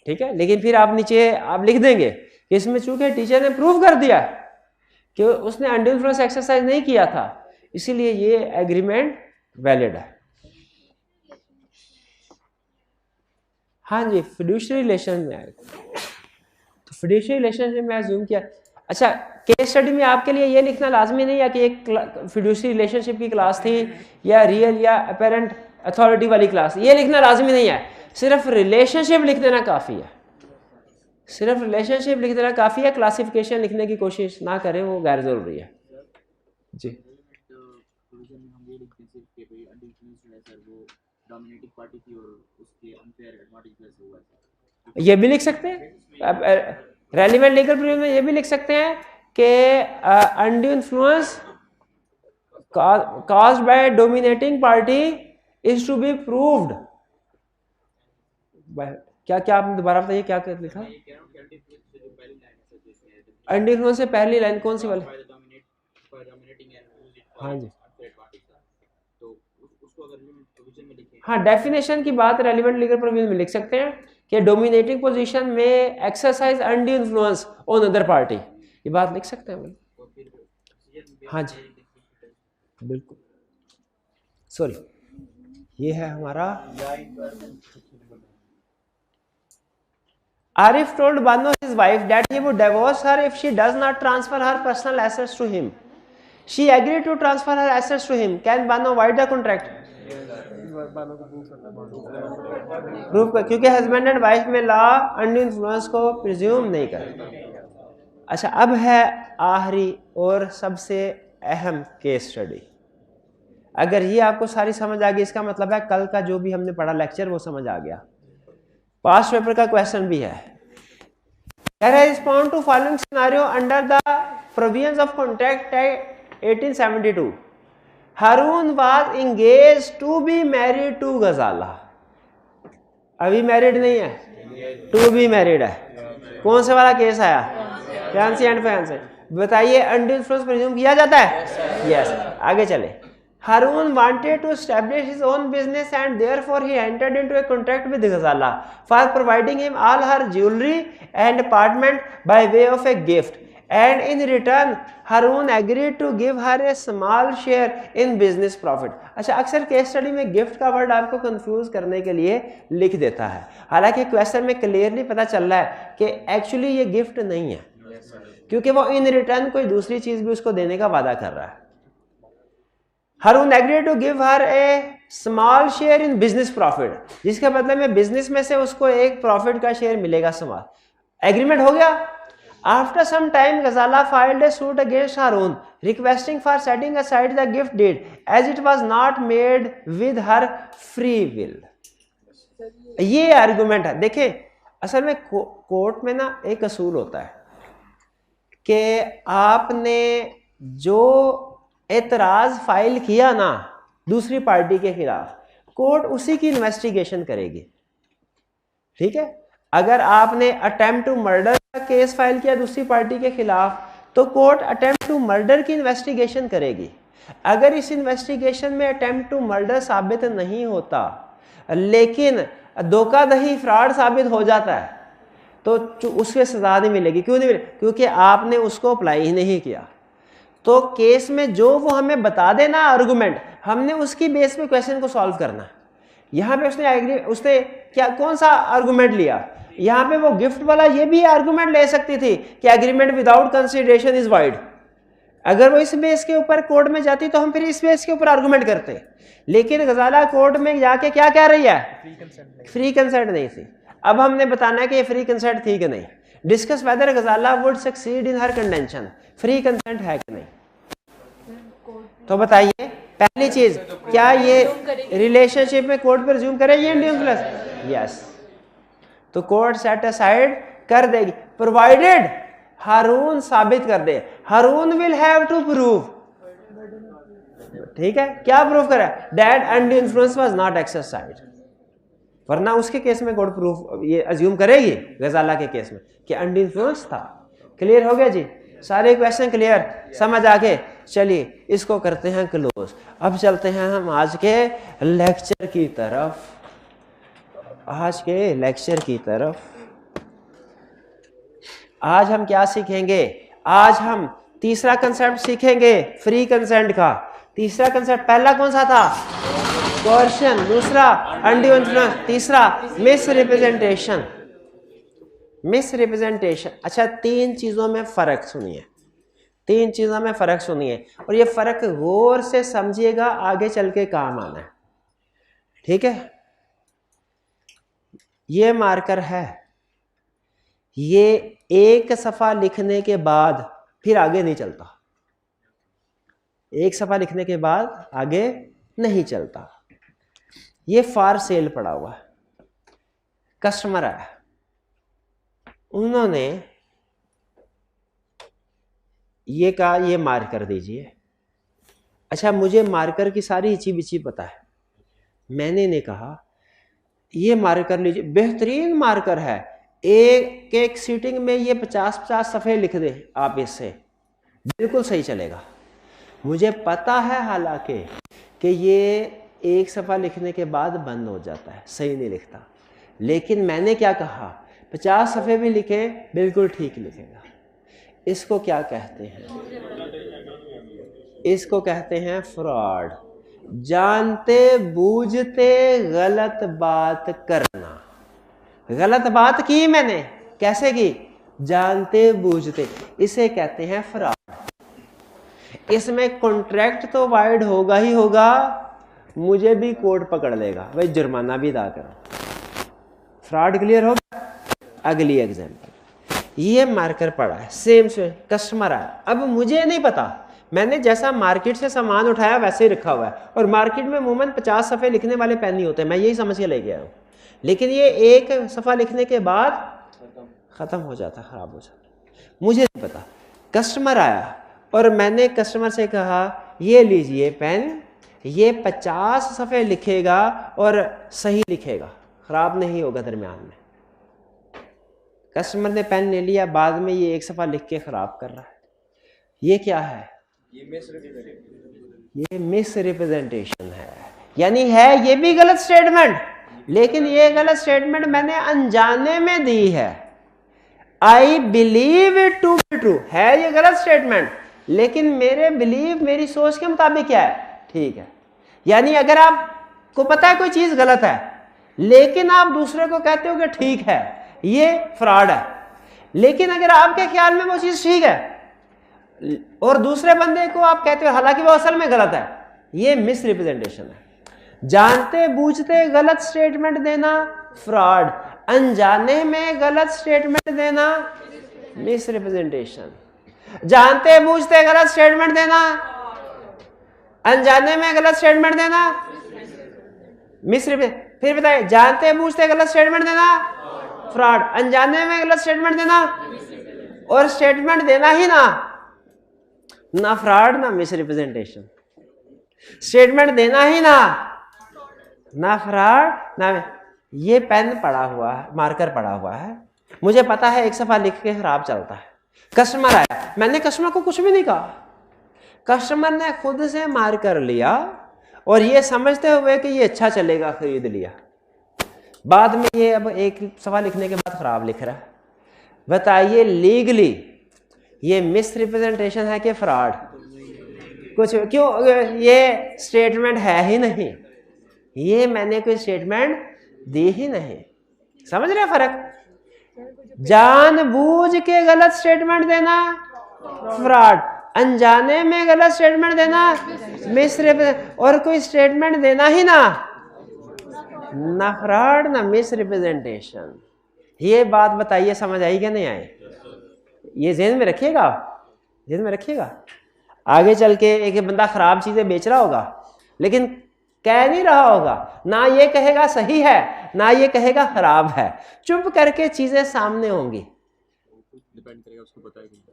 ठीक है। लेकिन फिर आप नीचे आप लिख देंगे कि इसमें चूंकि टीचर ने प्रूव कर दिया कि उसने अनड्यू इन्फ्लुएंस एक्सरसाइज नहीं किया था, इसीलिए ये एग्रीमेंट वैलिड है। हाँ जी, फिड्यूशियरी रिलेशन में आएगा, तो फिड्यूशियरी रिलेशनशिप में अज्यूम किया। अच्छा केस स्टडी में आपके लिए ये लिखना लाजमी नहीं है कि एक फिड्यूशियरी रिलेशनशिप की क्लास थी या रियल या अपेरेंट अथॉरिटी वाली क्लास, ये लिखना लाजमी नहीं है, सिर्फ रिलेशनशिप लिख देना काफ़ी है, सिर्फ रिलेशनशिप लिख देना काफ़ी है। क्लासिफिकेशन लिखने की कोशिश ना करें, वो गैर ज़रूरी है जी। ये भी लिख सकते हैं, रेलिवेंट लीगल प्रोविजन में ये भी लिख सकते हैं कि undue influence caused by dominating party is to be proved by, क्या आपने दोबारा बताइए क्या लिखा? अनड्यू इन्फ्लुएंस से पहली लाइन कौन सी वाली? हाँ जी, हाँ डेफिनेशन की बात रेलिवेंट लीगल प्रोविजन में लिख सकते हैं कि डोमिनेटिंग पोजीशन में exercise undue influence on other party, ये बात लिख सकते हैं। हाँ जी बिल्कुल, सॉरी ये है हमारा। Arif told Banu his wife that he would divorce her if she does not transfer her personal assets to him. She agreed to transfer her assets to him. Can Banu void the contract? Proof कर, क्योंकि husband and wife में law undue influence को presume नहीं करता। अच्छा अब है आखिरी और सबसे अहम केस स्टडी। अगर ये आपको सारी समझ आ गई, इसका मतलब है कल का जो भी हमने पढ़ा लेक्चर वो समझ आ गया। पास्ट पेपर का क्वेश्चन भी है। Respond to following scenario under the provisions of contract act 1872। Haroon was engaged to be married to Ghazala. अभी मैरिड नहीं है, टू बी मैरिड है। कौन से वाला केस आया? Fiancee and fiance. बताइए अनड्यू इन्फ्लुएंस प्रिज्यूम किया जाता है? यस। आगे चले। Harun wanted to establish his own business and therefore he entered into a contract with Ghazala for providing him all her jewelry and apartment by way of a gift, and in return Harun agreed to give her a small share in business profit. अच्छा अक्सर case study में gift का word आपको confuse करने के लिए लिख देता है, हालांकि क्वेश्चन में क्लियरली पता चल रहा है कि एक्चुअली ये गिफ्ट नहीं है, क्योंकि वो इन रिटर्न कोई दूसरी चीज भी उसको देने का वादा कर रहा है। Harun agreed to give her a small share in business profit, जिसका मतलब में बिजनेस में से उसको एक प्रॉफिट का शेयर मिलेगा स्मॉल। एग्रीमेंट हो गया। After some time, Ghazala filed a suit against Harun, requesting for setting aside the gift deed as it was not made with her free will. ये आर्गुमेंट है। देखिए असल में कोर्ट में ना एक असूल होता है कि आपने जो एतराज फाइल किया ना दूसरी पार्टी के खिलाफ, कोर्ट उसी की इन्वेस्टिगेशन करेगी, ठीक है। अगर आपने अटेम्प्ट टू मर्डर का केस फाइल किया दूसरी पार्टी के खिलाफ, तो कोर्ट अटेम्प्ट टू मर्डर की इन्वेस्टिगेशन करेगी। अगर इस इन्वेस्टिगेशन में अटेम्प्ट टू मर्डर साबित नहीं होता लेकिन धोखाधड़ी फ्रॉड साबित हो जाता है, तो उससे सजा नहीं मिलेगी। क्यों नहीं मिलेगी? क्योंकि आपने उसको अप्लाई ही नहीं किया। तो केस में जो वो हमें बता देना आर्गुमेंट, हमने उसकी बेस पे क्वेश्चन को सॉल्व करना है। यहाँ पे उसने क्या कौन सा आर्गुमेंट लिया? यहाँ पे वो गिफ्ट वाला ये भी आर्गुमेंट ले सकती थी कि agreement without consideration is wide. अगर वो इस बेस के ऊपर कोर्ट में जाती तो हम फिर इस बेस के ऊपर आर्गुमेंट करते, लेकिन गजाला कोर्ट में जाके क्या कह रही है? फ्री कंसेंट नहीं थी। अब हमने बताना है कि ये फ्री कंसेंट थी कि नहीं। Discuss whether Ghazala would succeed in her contention, free consent है कि नहीं। तो बताइए पहली चीज, क्या ये रिलेशनशिप में कोर्ट पर रिज्यूम करेगी इंडियन प्लस? यस। तो कोर्ट सेट असाइड कर देगी, प्रोवाइडेड हारून साबित कर दे। हारून विल हैव टू प्रूव, ठीक है, क्या प्रूव करा? That undue influence was not exercised. वरना उसके केस में कोर्ट प्रूफ ये अज्यूम करेगी गजाला के केस में कि अनड्यू इन्फ्लुएंस था। क्लियर हो गया जी? सारे क्वेश्चन क्लियर, समझ आ गए? चलिए इसको करते हैं क्लोज। अब चलते हैं हम आज के लेक्चर की तरफ। आज हम क्या सीखेंगे? आज हम तीसरा कंसेप्ट सीखेंगे फ्री कंसेंट का। तीसरा कंसेप्ट पहला कौन सा था? कोर्शन, दूसरा अनड्यू इन्फ्लुएंस, तीसरा मिस रिप्रेजेंटेशन। अच्छा, तीन चीजों में फर्क सुनिए, और ये फर्क गौर से समझिएगा, आगे चल के काम आना है, ठीक है? ये मार्कर है, ये एक सफा लिखने के बाद फिर आगे नहीं चलता, एक सफा लिखने के बाद आगे नहीं चलता। ये फॉर सेल पड़ा हुआ है, कस्टमर आया, उन्होंने ये कहा ये मार्कर दीजिए। अच्छा, मुझे मार्कर की सारी इची बिची पता है। मैंने ने कहा ये मार्कर लीजिए, बेहतरीन मार्कर है, एक एक सीटिंग में ये 50-50 सफ़े लिख दे आप, इससे बिल्कुल सही चलेगा। मुझे पता है हालांकि कि ये एक सफ़ा लिखने के बाद बंद हो जाता है, सही नहीं लिखता, लेकिन मैंने क्या कहा, 50 सफ़े भी लिखे बिल्कुल ठीक लिखेगा। इसको क्या कहते हैं? इसको कहते हैं फ्रॉड, जानते बूझते गलत बात करना। गलत बात की मैंने, कैसे की? जानते बूझते, इसे कहते हैं फ्रॉड। इसमें कॉन्ट्रैक्ट तो वाइड होगा ही होगा, मुझे भी कोर्ट पकड़ लेगा, भाई जुर्माना भी अदा करो। फ्रॉड क्लियर होगा? अगली एग्जांपल, ये मार्कर पड़ा है, सेम कस्टमर आया, अब मुझे नहीं पता, मैंने जैसा मार्केट से सामान उठाया वैसे ही रखा हुआ है, और मार्केट में अमूमन 50 सफ़े लिखने वाले पेन नहीं होते, मैं यही समझ के ले गया हूँ, लेकिन ये एक सफ़ा लिखने के बाद ख़त्म हो जाता, ख़राब हो जाता, मुझे नहीं पता। कस्टमर आया और मैंने कस्टमर से कहा ये लीजिए पेन, ये 50 सफ़े लिखेगा और सही लिखेगा, ख़राब नहीं होगा दरमियान में। कस्टमर ने पेन ले लिया, बाद में ये एक सफ़ा लिख के ख़राब कर रहा है। ये क्या है? ये मिस रिप्रेजेंटेशन है, यानी है ये भी गलत स्टेटमेंट, लेकिन ये गलत स्टेटमेंट मैंने अनजाने में दी है। I believe it to be true है ये गलत स्टेटमेंट, लेकिन मेरे बिलीव, मेरी सोच के मुताबिक क्या है? ठीक है। यानी अगर आपको पता है कोई चीज गलत है, लेकिन आप दूसरे को कहते हो कि ठीक है, ये फ्रॉड है। लेकिन अगर आपके ख्याल में वो चीज ठीक है और दूसरे बंदे को आप कहते हो हालांकि वो असल में गलत है, ये मिस रिप्रेजेंटेशन है। जानते बूझते गलत स्टेटमेंट देना फ्रॉड, अनजाने में गलत स्टेटमेंट देना मिस रिप्रेजेंटेशन। जानते बूझते गलत स्टेटमेंट देना, अनजाने में गलत स्टेटमेंट देना मिस रिप्रेजेंटेशन। फिर बताइए, जानते बूझते गलत स्टेटमेंट देना फ्रॉड, अनजाने में गलत स्टेटमेंट देना, और स्टेटमेंट देना ही ना फ्रॉड ना मिस रिप्रेजेंटेशन, स्टेटमेंट देना ही ना फ्रॉड ना। ये पेन पड़ा हुआ है, मार्कर पड़ा हुआ है, मुझे पता है एक सफा लिख के खराब चलता है। कस्टमर आया, मैंने कस्टमर को कुछ भी नहीं कहा, कस्टमर ने खुद से मार्कर लिया और ये समझते हुए कि ये अच्छा चलेगा खरीद लिया, बाद में ये अब एक सफा लिखने के बाद खराब लिख रहा है। बताइए लीगली ये मिस रिप्रेजेंटेशन है कि फ्रॉड? कुछ क्यों, ये स्टेटमेंट है ही नहीं, ये मैंने कोई स्टेटमेंट दी ही नहीं। समझ रहे फर्क? जानबूझ के गलत स्टेटमेंट देना फ्रॉड, अनजाने में गलत स्टेटमेंट देना मिस रिप्रेजेंटेशन, और कोई स्टेटमेंट देना ही ना फ्रॉड ना मिस रिप्रेजेंटेशन। ये बात बताइए समझ आई क्या नहीं आई? ये ज़हन में रखिएगा, ज़हन में रखिएगा। आगे चल के एक बंदा खराब चीजें बेच रहा होगा, लेकिन कह नहीं रहा होगा, ना ये कहेगा सही है ना ये कहेगा खराब है, चुप करके चीजें सामने होंगी।
डिपेंड करेगा उसको पता है कि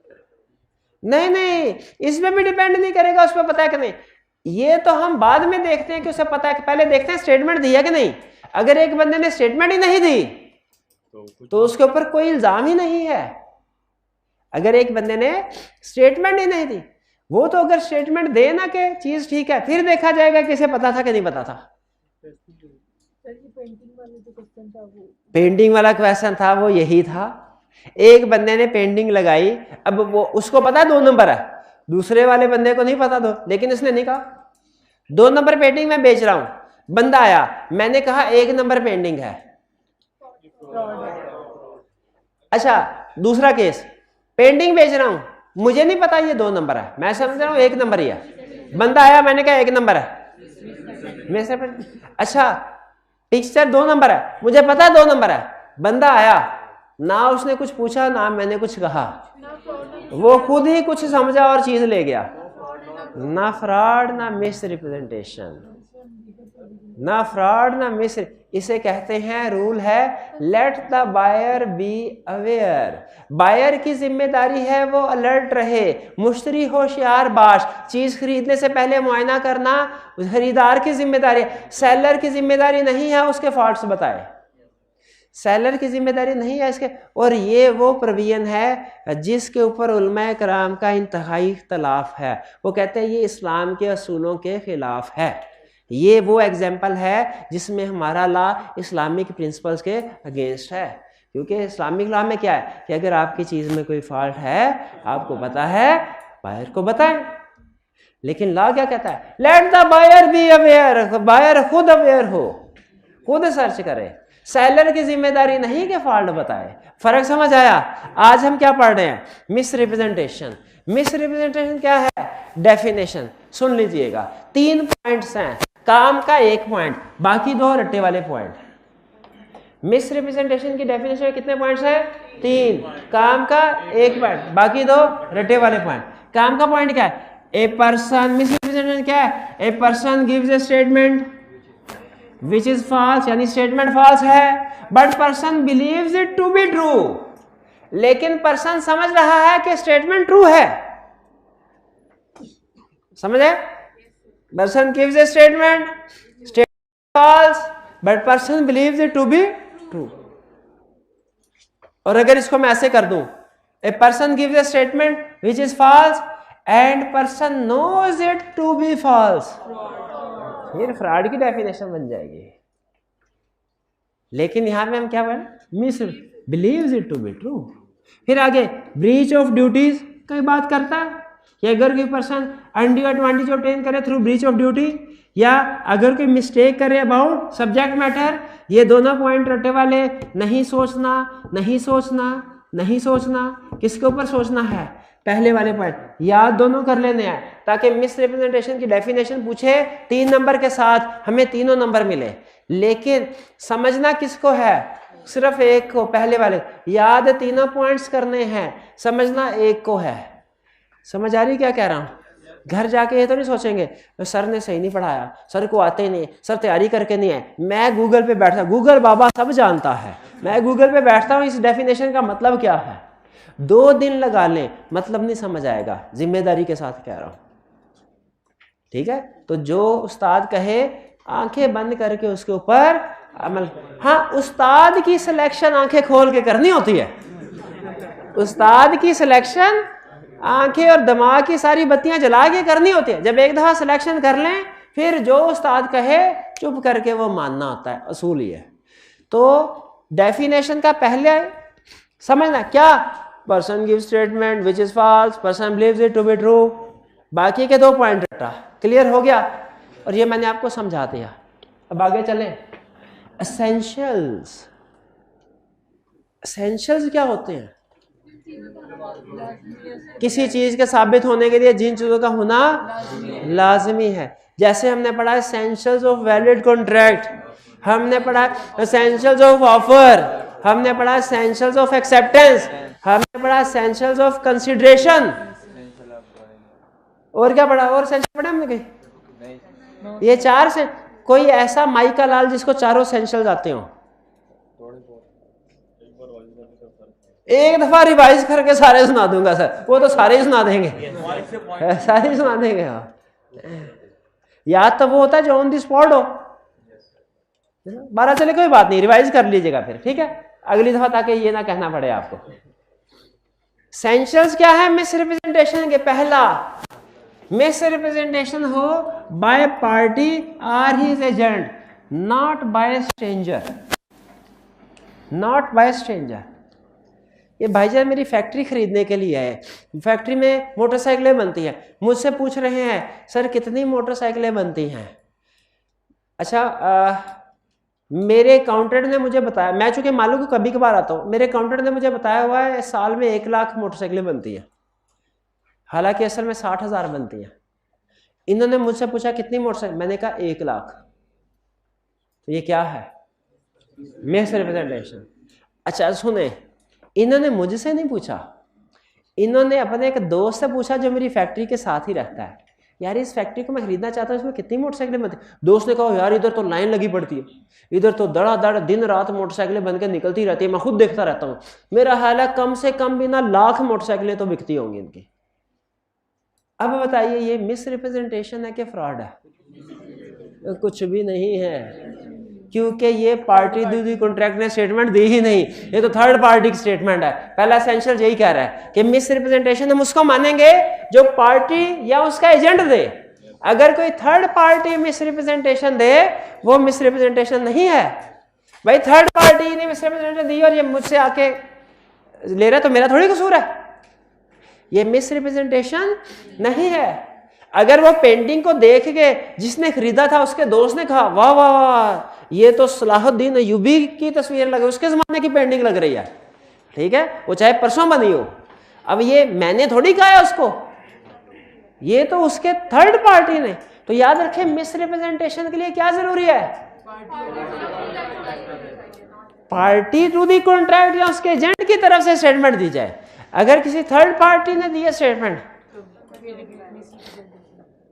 नहीं, इसमें भी डिपेंड नहीं करेगा उस पर पता है कि नहीं, ये तो हम बाद में देखते हैं कि उसे पता है कि पहले देखते हैं स्टेटमेंट दिया कि नहीं। अगर एक बंदे ने स्टेटमेंट ही नहीं दी तो उसके ऊपर कोई इल्जाम ही नहीं है। अगर एक बंदे ने स्टेटमेंट ही नहीं दी, वो तो अगर स्टेटमेंट दे ना कि चीज ठीक है, फिर देखा जाएगा कि इसे पता था कि नहीं पता था। पेंटिंग वाला क्वेश्चन था वो यही था, एक बंदे ने पेंटिंग लगाई, अब वो उसको पता 2 नंबर है, दूसरे वाले बंदे को नहीं पता, लेकिन इसने नहीं कहा 2 नंबर पेंटिंग मैं बेच रहा हूं। बंदा आया, मैंने कहा 1 नंबर पेंटिंग है। अच्छा, दूसरा केस, पेंटिंग बेच रहा हूं, मुझे नहीं पता ये 2 नंबर है, मैं समझ रहा हूं 1 नंबर ही है। बंदा आया, मैंने कहा 1 नंबर है, मैं से अच्छा पिक्चर 2 नंबर है, मुझे पता है 2 नंबर है। बंदा आया, ना उसने कुछ पूछा ना मैंने कुछ कहा, वो खुद ही कुछ समझा और चीज ले गया। ना फ्रॉड ना मिस रिप्रेजेंटेशन, ना फ्रॉड ना मिस, इसे कहते हैं, रूल है let the buyer be aware. Buyer की जिम्मेदारी है वो अलर्ट रहे, मुश्तरी होशियार बाश, चीज खरीदने से पहले मुआयना करना खरीदार की जिम्मेदारी है, सेलर की जिम्मेदारी नहीं है उसके फॉल्ट्स बताए, सेलर की जिम्मेदारी नहीं है इसके। और ये वो प्रोविजन है जिसके ऊपर उलमाए कराम का इंतहाई इख्तलाफ है, वो कहते हैं ये इस्लाम के असूलों के खिलाफ है। ये वो एग्जाम्पल है जिसमें हमारा लॉ इस्लामिक प्रिंसिपल्स के अगेंस्ट है, क्योंकि इस्लामिक लॉ में क्या है कि अगर आपकी चीज़ में कोई फॉल्ट है, आपको पता है, बायर को बताएं। लेकिन लॉ क्या कहता है, let the buyer be aware, buyer खुद अवेयर हो, खुद सर्च करे, सेलर की जिम्मेदारी नहीं कि फॉल्ट बताए। फर्क समझ आया? आज हम क्या पढ़ रहे हैं, मिस रिप्रेजेंटेशन। मिस रिप्रेजेंटेशन क्या है, डेफिनेशन सुन लीजिएगा, 3 पॉइंट्स हैं, काम का 1 पॉइंट, बाकी 2 रट्टे वाले पॉइंट। मिस रिप्रेजेंटेशन की डेफिनेशन कितने पॉइंट्स हैं, 3, काम का 1 पॉइंट, बाकी 2 रट्टे वाले पॉइंट। काम का पॉइंट क्या है, ए पर्सन, मिस रिप्रेजेंटेशन क्या है, a person gives a statement which is false, यानी स्टेटमेंट फॉल्स है but person believes it to be true, लेकिन पर्सन समझ रहा है कि स्टेटमेंट ट्रू है। समझे, person gives a statement false but person believes it to be true. और अगर इसको मैं ऐसे कर दूं, a person gives a statement which is false and person knows it to be false, फिर फ्रॉड की डेफिनेशन बन जाएगी। लेकिन यहां पे हम क्या बोले, miss believes it to be true. फिर आगे ब्रीच ऑफ ड्यूटीज की बात करता है कि अगर कोई पर्सन अनड्यू एडवांटेज ऑब्टेन करे थ्रू ब्रीच ऑफ ड्यूटी, या अगर कोई मिस्टेक करे अबाउट सब्जेक्ट मैटर, ये दोनों पॉइंट रटे वाले, नहीं सोचना, नहीं सोचना, नहीं सोचना, किसके ऊपर सोचना है, पहले वाले पॉइंट, याद दोनों कर लेने हैं, ताकि मिस रिप्रेजेंटेशन की डेफिनेशन पूछे 3 नंबर के साथ हमें तीनों नंबर मिले। लेकिन समझना किसको है, सिर्फ एक को, पहले वाले, याद 3 पॉइंट्स करने हैं, समझना एक को है। समझ आ रही क्या कह रहा हूं? घर जाके ये तो नहीं सोचेंगे सर ने सही नहीं पढ़ाया, सर को आते ही नहीं, सर तैयारी करके नहीं है, मैं गूगल पे बैठता, गूगल बाबा सब जानता है, मैं गूगल पे बैठता हूँ, इस डेफिनेशन का मतलब क्या है, 2 दिन लगा लें, मतलब नहीं समझ आएगा, जिम्मेदारी के साथ कह रहा हूं। ठीक है, तो जो उस्ताद कहे आंखें बंद करके उसके ऊपर अमल। हाँ, उस्ताद की सिलेक्शन आंखें खोल के करनी होती है, उस्ताद की सिलेक्शन आंखें और दिमाग की सारी बत्तियां जला के करनी होती है। जब एक दफा सिलेक्शन कर लें, फिर जो उस्ताद कहे चुप करके वो मानना होता है, असूल ही है। तो डेफिनेशन का पहले समझना क्या, person give statement which is false, person believes it to be true, बाकी के 2 पॉइंट रटा, क्लियर हो गया। और ये मैंने आपको समझा दिया। अब आगे चलें, एसेंशियल्स। एसेंशियल्स क्या होते हैं, किसी चीज के साबित होने के लिए जिन चीजों का होना लाजमी है। जैसे हमने पढ़ा एसेंशियल्स ऑफ वैलिड कॉन्ट्रैक्ट, हमने पढ़ा एसेंशियल्स ऑफ ऑफर, हमने पढ़ा एसेंशियल्स ऑफ एक्सेप्टेंस, हमने पढ़ा एसेंशियल्स ऑफ कंसिडरेशन। और क्या पढ़ा, और एसेंशियल पढ़ा हमने कहीं? ये 4 से कोई ऐसा माई का लाल जिसको चारों एसेंशियल आते हो? एक दफा रिवाइज करके सारे सुना दूंगा सर, वो तो सारे ही सुना देंगे, सारे ही सुना देंगे। याद तो वो होता है जो ऑन दी स्पॉट हो, 12 चले कोई बात नहीं, रिवाइज कर लीजिएगा फिर, ठीक है, अगली दफा, ताकि ये ना कहना पड़े आपको। एसेंशियल्स क्या है मिस रिप्रेजेंटेशन के? पहला, मिस रिप्रेजेंटेशन हो by party or his agent, not by stranger, not by stranger. ये भाईजान मेरी फैक्ट्री खरीदने के लिए है, फैक्ट्री में मोटरसाइकिलें बनती हैं, मुझसे पूछ रहे हैं सर कितनी मोटरसाइकिलें बनती हैं? अच्छा, मेरे अकाउंटेंट ने मुझे बताया, मैं चूंकि मालूम को कभी कभार आता हूँ, मेरे अकाउंटेंट ने मुझे बताया हुआ है साल में 1 लाख मोटरसाइकिलें बनती हैं, हालांकि असल में 60,000 बनती हैं। इन्होंने मुझसे पूछा कितनी मोटरसाइकिल, मैंने कहा 1 लाख। तो ये क्या है? Miss representation. अच्छा सुने, इन्होंने मुझसे नहीं पूछा, इन्होंने अपने एक दोस्त से पूछा जो मेरी फैक्ट्री के साथ ही रहता है, यार इस फैक्ट्री को मैं खरीदना चाहता हूँ, इसमें कितनी मोटरसाइकिलें बनती? दोस्त ने कहा यार इधर तो लाइन लगी पड़ती है, इधर तो धड़ाधड़ दिन रात मोटरसाइकिलें बन के निकलती रहती है, मैं खुद देखता रहता हूँ, मेरा हाल है कम से कम भी ना 1 लाख मोटरसाइकिलें तो बिकती होंगी इनकी। अब बताइए ये मिस रिप्रेजेंटेशन है कि फ्रॉड है? कुछ भी नहीं है, क्योंकि ये पार्टी दूसरी कॉन्ट्रैक्ट ने स्टेटमेंट दी ही नहीं, ये तो थर्ड पार्टी की स्टेटमेंट है। पहला एसेंशियल यही कह रहा है कि मिस रिप्रेजेंटेशन हम उसको मानेंगे जो पार्टी या उसका एजेंट दे, अगर कोई थर्ड पार्टी मिस रिप्रेजेंटेशन दे वो मिस रिप्रेजेंटेशन नहीं है। भाई थर्ड पार्टी ने मिस रिप्रेजेंटेशन दी और ये मुझसे आके ले रहा है तो मेरा थोड़ी कसूर है, ये मिस रिप्रेजेंटेशन नहीं है। अगर वो पेंटिंग को देख के जिसने खरीदा था उसके दोस्त ने कहा वाह वाह वाह ये तो सलाहुद्दीन अय्यूबी की तस्वीर लगे, उसके जमाने की पेंटिंग लग रही है, ठीक है, वो चाहे परसों बनी हो, अब ये मैंने थोड़ी कहा है उसको, ये तो उसके थर्ड पार्टी ने। तो याद रखें मिस रिप्रेजेंटेशन के लिए क्या जरूरी है? पार्टी टू दी कॉन्ट्रैक्ट या उसके एजेंट की तरफ से स्टेटमेंट दी जाए। अगर किसी थर्ड पार्टी ने दिया स्टेटमेंट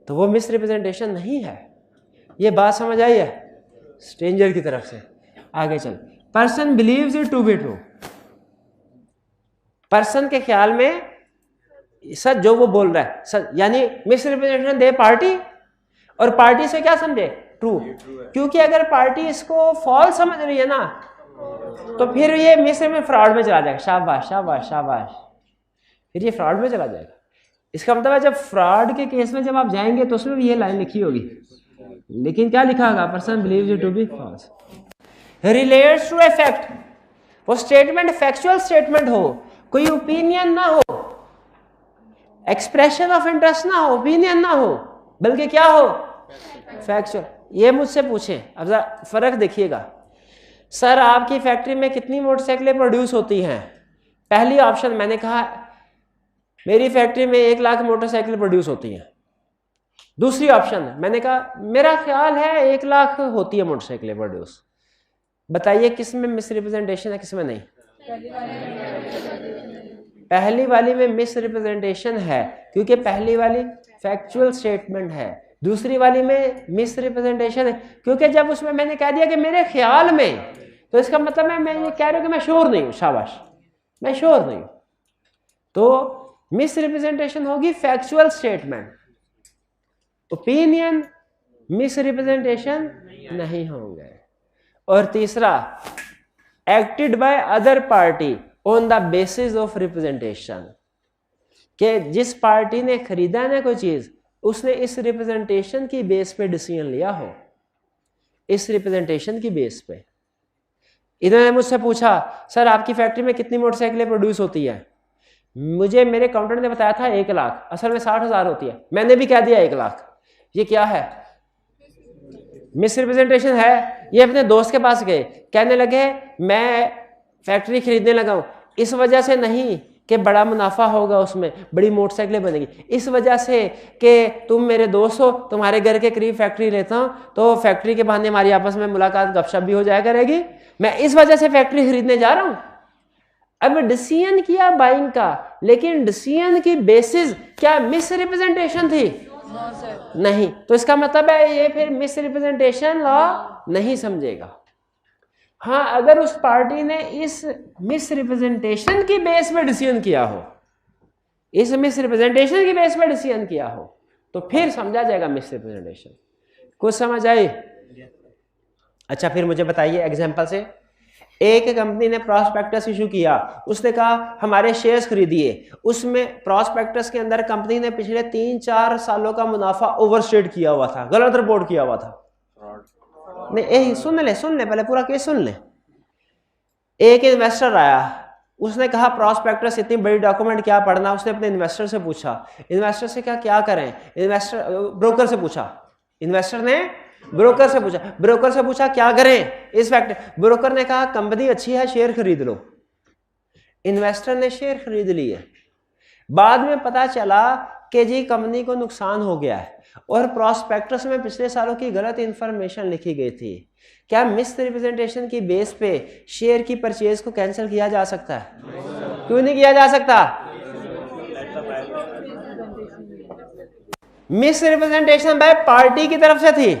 तो वो मिस रिप्रेजेंटेशन नहीं है। ये बात समझ आई है? स्ट्रेंजर की तरफ से। आगे चल, person believes it to be true, person के ख्याल में सच जो वो बोल रहा है सच, यानी मिस रिप्रेजेंटेशन दे पार्टी और पार्टी से क्या समझे? ट्रू, क्योंकि अगर पार्टी इसको फॉल्स समझ रही है ना तो फिर ये मिस में फ्रॉड में चला जाएगा। शाबाश शाबाश शाबाश, फिर ये फ्रॉड में चला जाएगा। इसका मतलब है जब फ्रॉड के केस में जब आप जाएंगे तो उसमें भी ये लाइन लिखी होगी, लेकिन क्या लिखा होगा? Person believes it to be false. Relates to a fact, वो स्टेटमेंट फैक्चुअल स्टेटमेंट हो, कोई ओपिनियन ना हो, एक्सप्रेशन ऑफ इंटरेस्ट ना हो, ओपिनियन ना हो, बल्कि क्या हो? फैक्चुअल। ये मुझसे पूछे, अब जरा फर्क देखिएगा, सर आपकी फैक्ट्री में कितनी मोटरसाइकिलें प्रोड्यूस होती हैं? पहली ऑप्शन मैंने कहा मेरी फैक्ट्री में 1 लाख मोटरसाइकिल प्रोड्यूस होती हैं। दूसरी ऑप्शन मैंने कहा मेरा ख्याल है 1 लाख होती है मोटरसाइकिलें प्रोड्यूस। बताइए किस में मिस रिप्रेजेंटेशन है, किस में नहीं? पहली वाली में मिस रिप्रेजेंटेशन है क्योंकि पहली वाली फैक्चुअल स्टेटमेंट है, दूसरी वाली में मिस रिप्रेजेंटेशन है क्योंकि जब उसमें मैंने कह दिया कि मेरे ख्याल में, तो इसका मतलब है मैं ये कह रहा हूं कि मैं श्योर नहीं हूं। शाबाश, मैं श्योर नहीं हूं। तो मिस रिप्रेजेंटेशन होगी factual statement, opinion miss representation नहीं होंगे। और तीसरा, acted by other party on the basis of representation, कि जिस पार्टी ने खरीदा है ना कोई चीज, उसने इस रिप्रेजेंटेशन की बेस पे डिसीजन लिया हो, इस रिप्रेजेंटेशन की बेस पे। इन्होंने मुझसे पूछा सर आपकी फैक्ट्री में कितनी मोटरसाइकिलें प्रोड्यूस होती है? मुझे मेरे अकाउंटेंट ने बताया था 1 लाख, असल में 60,000 होती है, मैंने भी कह दिया 1 लाख। ये क्या है? मिस रिप्रेजेंटेशन है। ये अपने दोस्त के पास गए, कहने लगे मैं फैक्ट्री खरीदने लगा हूं, इस वजह से नहीं कि बड़ा मुनाफा होगा उसमें, बड़ी मोटरसाइकिलें बनेगी, इस वजह से कि तुम मेरे दोस्त हो, तुम्हारे घर के करीब फैक्ट्री लेता हूं, तो फैक्ट्री के बहाने हमारी आपस में मुलाकात गपशप भी हो जाया करेगी, मैं इस वजह से फैक्ट्री खरीदने जा रहा हूं। अब डिसीजन किया बाइंग का, लेकिन डिसीजन की बेसिस क्या मिस रिप्रेजेंटेशन थी? नहीं। तो इसका मतलब है ये फिर मिस रिप्रेजेंटेशन लॉ नहीं समझेगा। हाँ, अगर उस पार्टी ने इस मिस रिप्रेजेंटेशन की बेस पे डिसीजन किया हो, इस मिस रिप्रेजेंटेशन की बेस पे डिसीजन किया हो, तो फिर समझा जाएगा मिस रिप्रेजेंटेशन। कुछ समझ आई? अच्छा, फिर मुझे बताइए एग्जांपल से। एक कंपनी ने प्रॉस्पेक्टस इशू किया, उसने कहा हमारे शेयर्स खरीदिए। उसमें प्रॉस्पेक्टस के अंदर कंपनी ने पिछले 3-4 सालों का मुनाफा ओवरस्टेट किया हुआ था, गलत रिपोर्ट किया हुआ था। नहीं, सुन ले पहले पूरा केस सुन ले। एक इन्वेस्टर आया, उसने कहा प्रॉस्पेक्टस इतनी बड़ी डॉक्यूमेंट क्या पढ़ना। उसने अपने इन्वेस्टर से पूछा, इन्वेस्टर से क्या करें? ब्रोकर से पूछा, इन्वेस्टर ने ब्रोकर से पूछा क्या करें इस फैक्ट। ब्रोकर ने कहा कंपनी अच्छी है, शेयर खरीद लो। इन्वेस्टर ने शेयर खरीद लिए। बाद में पता चला कि जी कंपनी को नुकसान हो गया है और प्रॉस्पेक्टस में पिछले सालों की गलत इंफॉर्मेशन लिखी गई थी। क्या मिस रिप्रेजेंटेशन की बेस पे शेयर की परचेज को कैंसिल किया जा सकता है? क्यों नहीं किया जा सकता? मिस रिप्रेजेंटेशन बाय पार्टी की तरफ से थी,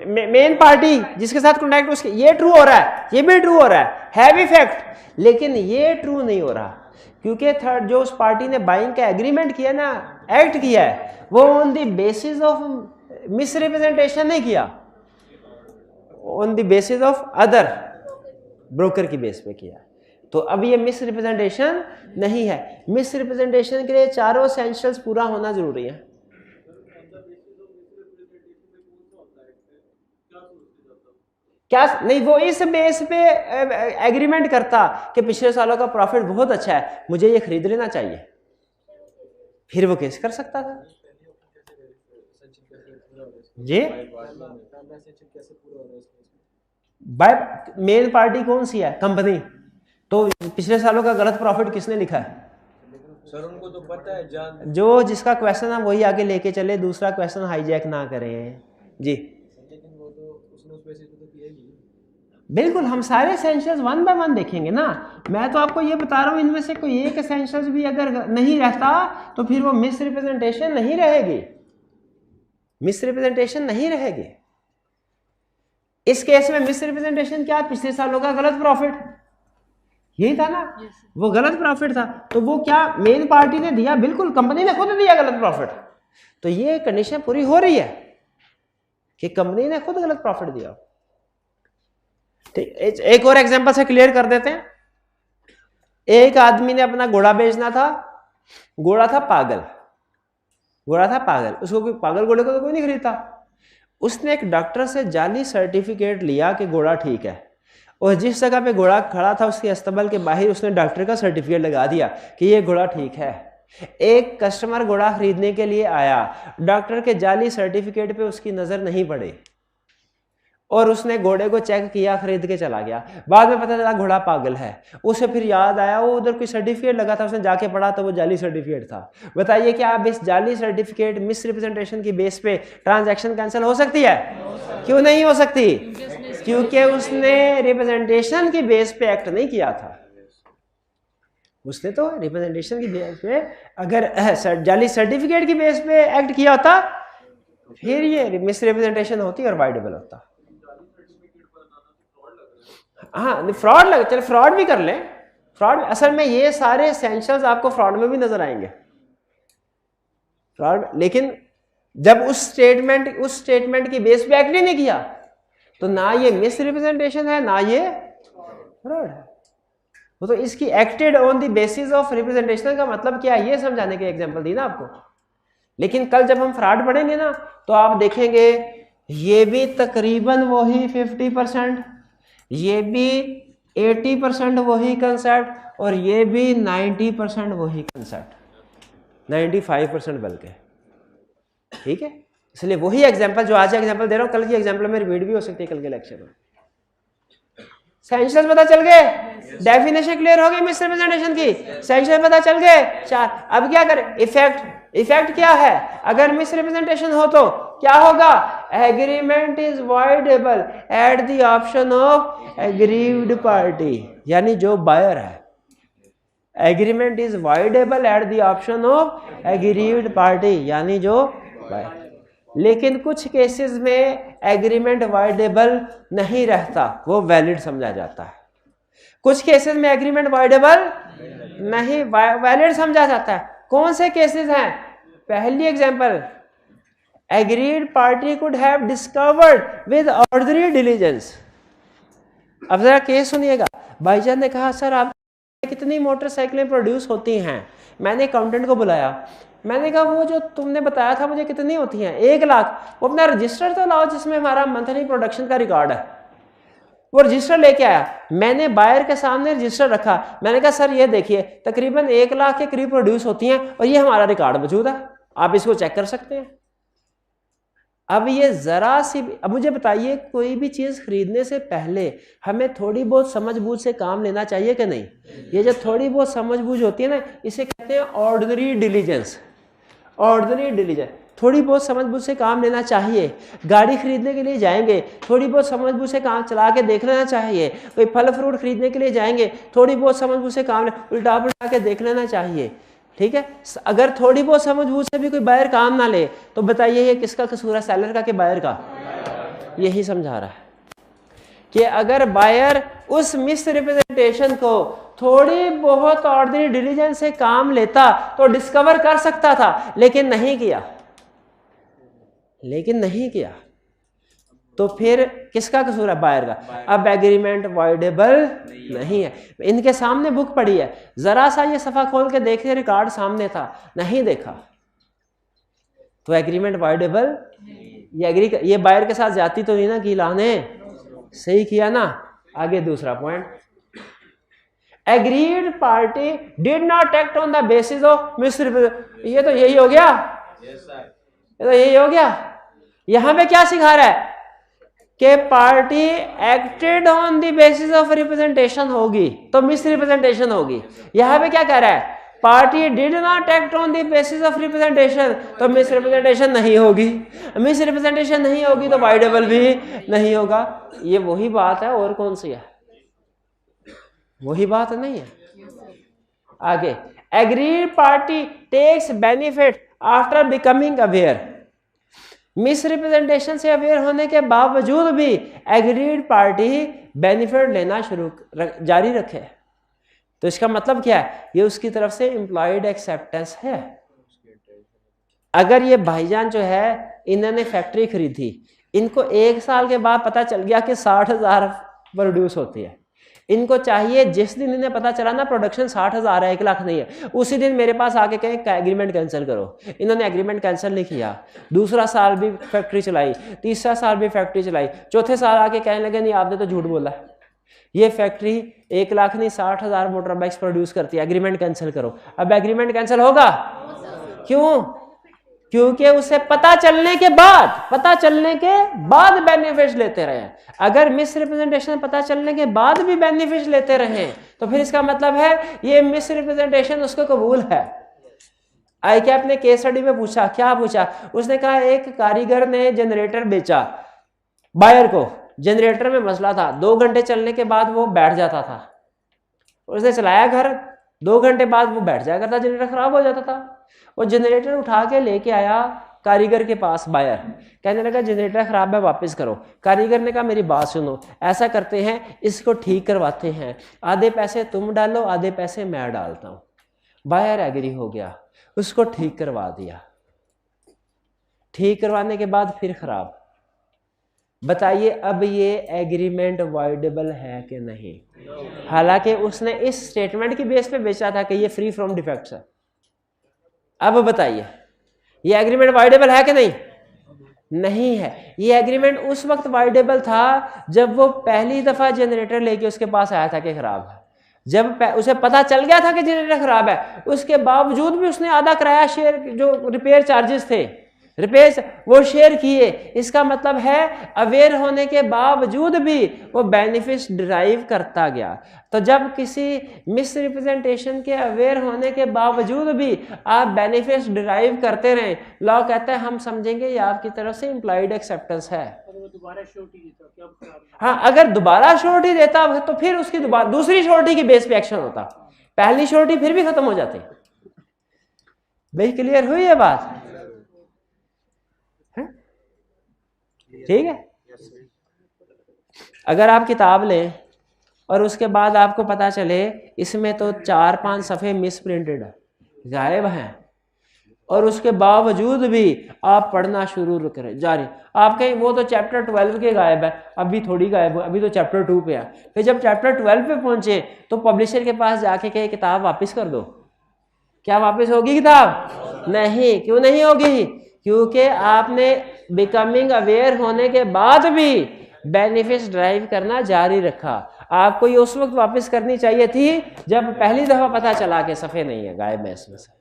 मेन पार्टी जिसके साथ कॉन्टैक्ट, उसके ये ट्रू हो रहा है, ये भी ट्रू हो रहा है भी फैक्ट, लेकिन ये ट्रू नहीं हो रहा क्योंकि थर्ड जो उस पार्टी ने बाइंग का एग्रीमेंट किया ना, एक्ट किया है, वो on the basis of miss representation नहीं किया, on the basis of other broker की बेस पे किया। तो अब ये मिस रिप्रेजेंटेशन नहीं है। मिस रिप्रेजेंटेशन के लिए चारों एसेंशियल्स पूरा होना जरूरी है। क्या नहीं, वो इस बेस पे एग्रीमेंट करता कि पिछले सालों का प्रॉफिट बहुत अच्छा है, मुझे ये खरीद लेना चाहिए, फिर वो केस कर सकता था। जी, बाय मेन पार्टी कौन सी है? कंपनी। तो पिछले सालों का गलत प्रॉफिट किसने लिखा है?
सर उनको तो पता है,
जो जिसका क्वेश्चन है वही आगे लेके चले, दूसरा क्वेश्चन हाईजैक ना करें। जी बिल्कुल, हम सारे एसेंशियल्स वन बाय वन देखेंगे ना। मैं तो आपको ये बता रहा हूँ, इनमें से कोई एक एसेंशियल्स भी अगर नहीं रहता तो फिर वो मिस रिप्रेजेंटेशन नहीं रहेगी, मिस रिप्रेजेंटेशन नहीं रहेगी। इस केस में मिस रिप्रेजेंटेशन क्या? पिछले सालों का गलत प्रॉफिट, यही था ना। वो गलत प्रॉफिट था, तो वो क्या मेन पार्टी ने दिया? बिल्कुल, कंपनी ने खुद दिया गलत प्रॉफिट। तो ये कंडीशन पूरी हो रही है कि कंपनी ने खुद गलत प्रॉफिट दिया। ठीक, एक और एग्जांपल से क्लियर कर देते हैं। एक आदमी ने अपना घोड़ा बेचना था, घोड़ा था पागल, उसको कोई पागल घोड़े को तो कोई नहीं खरीदता। उसने एक डॉक्टर से जाली सर्टिफिकेट लिया कि घोड़ा ठीक है, और जिस जगह पे घोड़ा खड़ा था उसके अस्तबल के बाहर उसने डॉक्टर का सर्टिफिकेट लगा दिया कि ये घोड़ा ठीक है। एक कस्टमर घोड़ा खरीदने के लिए आया, डॉक्टर के जाली सर्टिफिकेट पे उसकी नजर नहीं पड़ी और उसने घोड़े को चेक किया, खरीद के चला गया। बाद में पता चला घोड़ा पागल है। उसे फिर याद आया वो उधर कोई सर्टिफिकेट लगा था, उसने जाके पढ़ा तो वो जाली सर्टिफिकेट था। बताइए क्या आप इस जाली सर्टिफिकेट मिस रिप्रेजेंटेशन की बेस पे ट्रांजैक्शन कैंसिल हो सकती है? क्यों नहीं हो सकती? क्योंकि उसने रिप्रेजेंटेशन की बेस पे एक्ट नहीं किया था। उसने तो रिप्रेजेंटेशन की बेस पे, अगर जाली सर्टिफिकेट की बेस पे एक्ट किया होता फिर ये मिस रिप्रेजेंटेशन होती और वाइडेबल होता। हाँ, फ्रॉड लग, चल फ्रॉड भी कर ले। फ्रॉड असल में ये सारे एसेंशियल्स आपको फ्रॉड में भी नजर आएंगे, फ्रॉड। लेकिन जब उस स्टेटमेंट की बेस पे एक्ट ही नहीं किया तो ना ये मिस रिप्रेजेंटेशन है ना ये फ्रॉड है। वो तो इसकी acted on the basis of representation का मतलब क्या है ये समझाने के एग्जांपल दी ना आपको। लेकिन कल जब हम फ्रॉड पढ़ेंगे ना तो आप देखेंगे ये भी तकरीबन वही 50%, ये भी 80% वही कंसेप्ट और ये भी 90% वही कंसेप्ट, 95% बल्कि। ठीक है, इसलिए वही एग्जांपल जो आज एग्जांपल दे रहा हूं, कल की एग्जांपल में रिपीट भी हो सकती है कल के लेक्चर में। एसेंशियल्स पता चल गए, डेफिनेशन क्लियर हो गई मिस रिप्रेजेंटेशन की, एसेंशियल पता चल गए 4। अब क्या करें? इफेक्ट इफेक्ट क्या है? अगर मिस रिप्रेजेंटेशन हो तो क्या होगा? Agreement is voidable at the option of aggrieved party, यानी जो बायर है। Agreement is voidable at the option of aggrieved party, यानी जो बायर। लेकिन कुछ केसेस में एग्रीमेंट वाइडेबल नहीं रहता, वो वैलिड समझा जाता है। कुछ केसेस में एग्रीमेंट वाइडेबल नहीं, वैलिड समझा जाता है। कौन से केसेस हैं? पहली example, agreed party could have discovered with ordinary diligence. अब जरा केस सुनिएगा। भाईजान ने कहा सर आप कितनी मोटरसाइकिलें प्रोड्यूस होती हैं? मैंने अकाउंटेंट को बुलाया, मैंने कहा वो जो तुमने बताया था मुझे कितनी होती हैं? 1 लाख। वो अपना रजिस्टर तो लाओ जिसमें हमारा मंथली प्रोडक्शन का रिकॉर्ड है। वो रजिस्टर लेके आया, मैंने बायर के सामने रजिस्टर रखा, मैंने कहा सर ये देखिए तकरीबन 1 लाख के करीब प्रोड्यूस होती हैं और ये हमारा रिकॉर्ड मौजूद है, आप इसको चेक कर सकते हैं। अब ये जरा सी, अब मुझे बताइए कोई भी चीज खरीदने से पहले हमें थोड़ी बहुत समझबूझ से काम लेना चाहिए कि नहीं? ये जो थोड़ी बहुत समझबूझ होती है ना, इसे कहते हैं ऑर्डिनरी डिलीजेंस। ऑर्डिनरी डिलीजेंस, थोड़ी बहुत समझबूझ से काम लेना चाहिए। गाड़ी खरीदने के लिए जाएंगे, थोड़ी बहुत समझबूझ से काम चला के देख लेना चाहिए। कोई फल फ्रूट खरीदने के लिए जाएंगे, थोड़ी बहुत समझबूझ से काम उल्टा पुल्टा के देख लेना चाहिए। ठीक है, अगर थोड़ी बहुत समझबूझ से भी कोई बायर काम ना ले तो बताइए ये किसका कसूर है, सेलर का कि बायर का? यही समझा रहा है कि अगर बायर उस मिस रिप्रेजेंटेशन को थोड़ी बहुत ऑर्डिनरी डिलीजेंस से काम लेता तो डिस्कवर कर सकता था, लेकिन नहीं किया। तो फिर किसका कसूर है? बायर का। अब एग्रीमेंट वाइडेबल नहीं है। इनके सामने बुक पड़ी है, जरा सा ये सफा खोल के देखे, रिकॉर्ड सामने था, नहीं देखा, तो एग्रीमेंट वाइडेबल। ये बायर के साथ जाती तो नहीं ना कि लाने, सही किया ना। आगे दूसरा point, agreed party did not act on the basis of miss representation. ये तो यही हो गया, ये तो यही हो गया। यहां पे क्या सिखा रहा है कि party acted on the basis of representation होगी तो मिस रिप्रेजेंटेशन होगी। यहां पे क्या कह रहा है? Party did not act on the basis of representation तो मिस रिप्रेजेंटेशन नहीं होगी। मिस रिप्रेजेंटेशन नहीं होगी तो वाइडेबल भी नहीं होगा। ये वही बात है, और कौन सी है? वही बात नहीं है। आगे, agreed party takes benefit after becoming aware. Misrepresentation से अवेयर होने के बावजूद भी एग्रीड पार्टी बेनिफिट लेना जारी रखे, तो इसका मतलब क्या है? ये उसकी तरफ से इम्प्लॉयड एक्सेप्टेंस है। अगर ये भाईजान जो है इन्होंने फैक्ट्री खरीदी, इनको 1 साल के बाद पता चल गया कि 60,000 प्रोड्यूस होती है, इनको चाहिए जिस दिन इन्हें पता चला ना प्रोडक्शन 60,000 है, 1 लाख नहीं है, उसी दिन मेरे पास आके कहें एग्रीमेंट कैंसिल करो। इन्होंने एग्रीमेंट कैंसिल नहीं किया, दूसरा साल भी फैक्ट्री चलाई, तीसरा साल भी फैक्ट्री चलाई, चौथे साल आके कहने लगे नहीं आपने तो झूठ बोला, ये फैक्ट्री 1 लाख नहीं 60,000 मोटर बाइक्स प्रोड्यूस करती है, एग्रीमेंट कैंसिल करो। अब एग्रीमेंट कैंसिल होगा? क्यों? क्योंकि उसे पता चलने के बाद बेनिफिट्स लेते रहे। अगर मिस रिप्रेजेंटेशन पता चलने के बाद भी बेनिफिट्स लेते रहे तो फिर इसका मतलब है ये मिस रिप्रेजेंटेशन उसको कबूल है। आई क्या अपने केस स्टडी में पूछा, क्या पूछा? उसने कहा एक कारीगर ने जनरेटर बेचा बायर को, जनरेटर में मसला था, 2 घंटे चलने के बाद वो बैठ जाता था। उसने चलाया घर, 2 घंटे बाद वो बैठ जाया करता, जनरेटर खराब हो जाता था। वो जनरेटर उठा के लेके आया कारीगर के पास बायर, कहने लगा जनरेटर खराब है वापस करो। कारीगर ने कहा मेरी बात सुनो, ऐसा करते हैं इसको ठीक करवाते हैं, आधे पैसे तुम डालो आधे पैसे मैं डालता हूं। बायर एग्री हो गया, उसको ठीक करवा दिया। ठीक करवाने के बाद फिर खराब। बताइए अब ये एग्रीमेंट वाइडेबल है कि नहीं? हालांकि उसने इस स्टेटमेंट की बेस पे बेचा था कि ये फ्री फ्रॉम डिफेक्ट्स है। अब बताइए ये एग्रीमेंट वाइडेबल है कि नहीं? नहीं है। ये एग्रीमेंट उस वक्त वाइडेबल था जब वो पहली दफा जनरेटर लेके उसके पास आया था कि खराब है। जब उसे पता चल गया था कि जनरेटर खराब है, उसके बावजूद भी उसने आधा किराया शेयर जो रिपेयर चार्जेस थे रुपीस वो शेयर किए, इसका मतलब है अवेयर होने के बावजूद भी वो बेनिफिट्स डिराइव करता गया। तो जब किसी मिस रिप्रेजेंटेशन के अवेयर होने के बावजूद भी आप बेनिफिट्स डिराइव करते रहें, लॉ कहता है हम समझेंगे ये आपकी तरफ से इम्प्लॉयड एक्सेप्टेंस है। हाँ, अगर दोबारा श्योरिटी देता तो फिर उसकी दूसरी श्योरिटी की बेस पे एक्शन होता, पहली श्योरिटी फिर भी खत्म हो जाती। भाई क्लियर हुई है बात? ठीक है। अगर आप किताब लें और उसके बाद आपको पता चले इसमें तो 4-5 सफ़े मिस प्रिंटेड गायब हैं, और उसके बावजूद भी आप पढ़ना शुरू करें जारी, आप कहें वो तो चैप्टर 12 के गायब है, अभी थोड़ी गायब है, अभी तो चैप्टर 2 पे है। फिर जब चैप्टर 12 पे पहुंचे तो पब्लिशर के पास जाके कहे किताब वापस कर दो, क्या वापस होगी किताब? नहीं। क्यों नहीं होगी? क्योंकि आपने बिकमिंग अवेयर होने के बाद भी बेनिफिट्स ड्राइव करना जारी रखा। आपको ये उस वक्त वापस करनी चाहिए थी जब पहली दफा पता चला कि सफ़े नहीं है, गायब है इसमें से।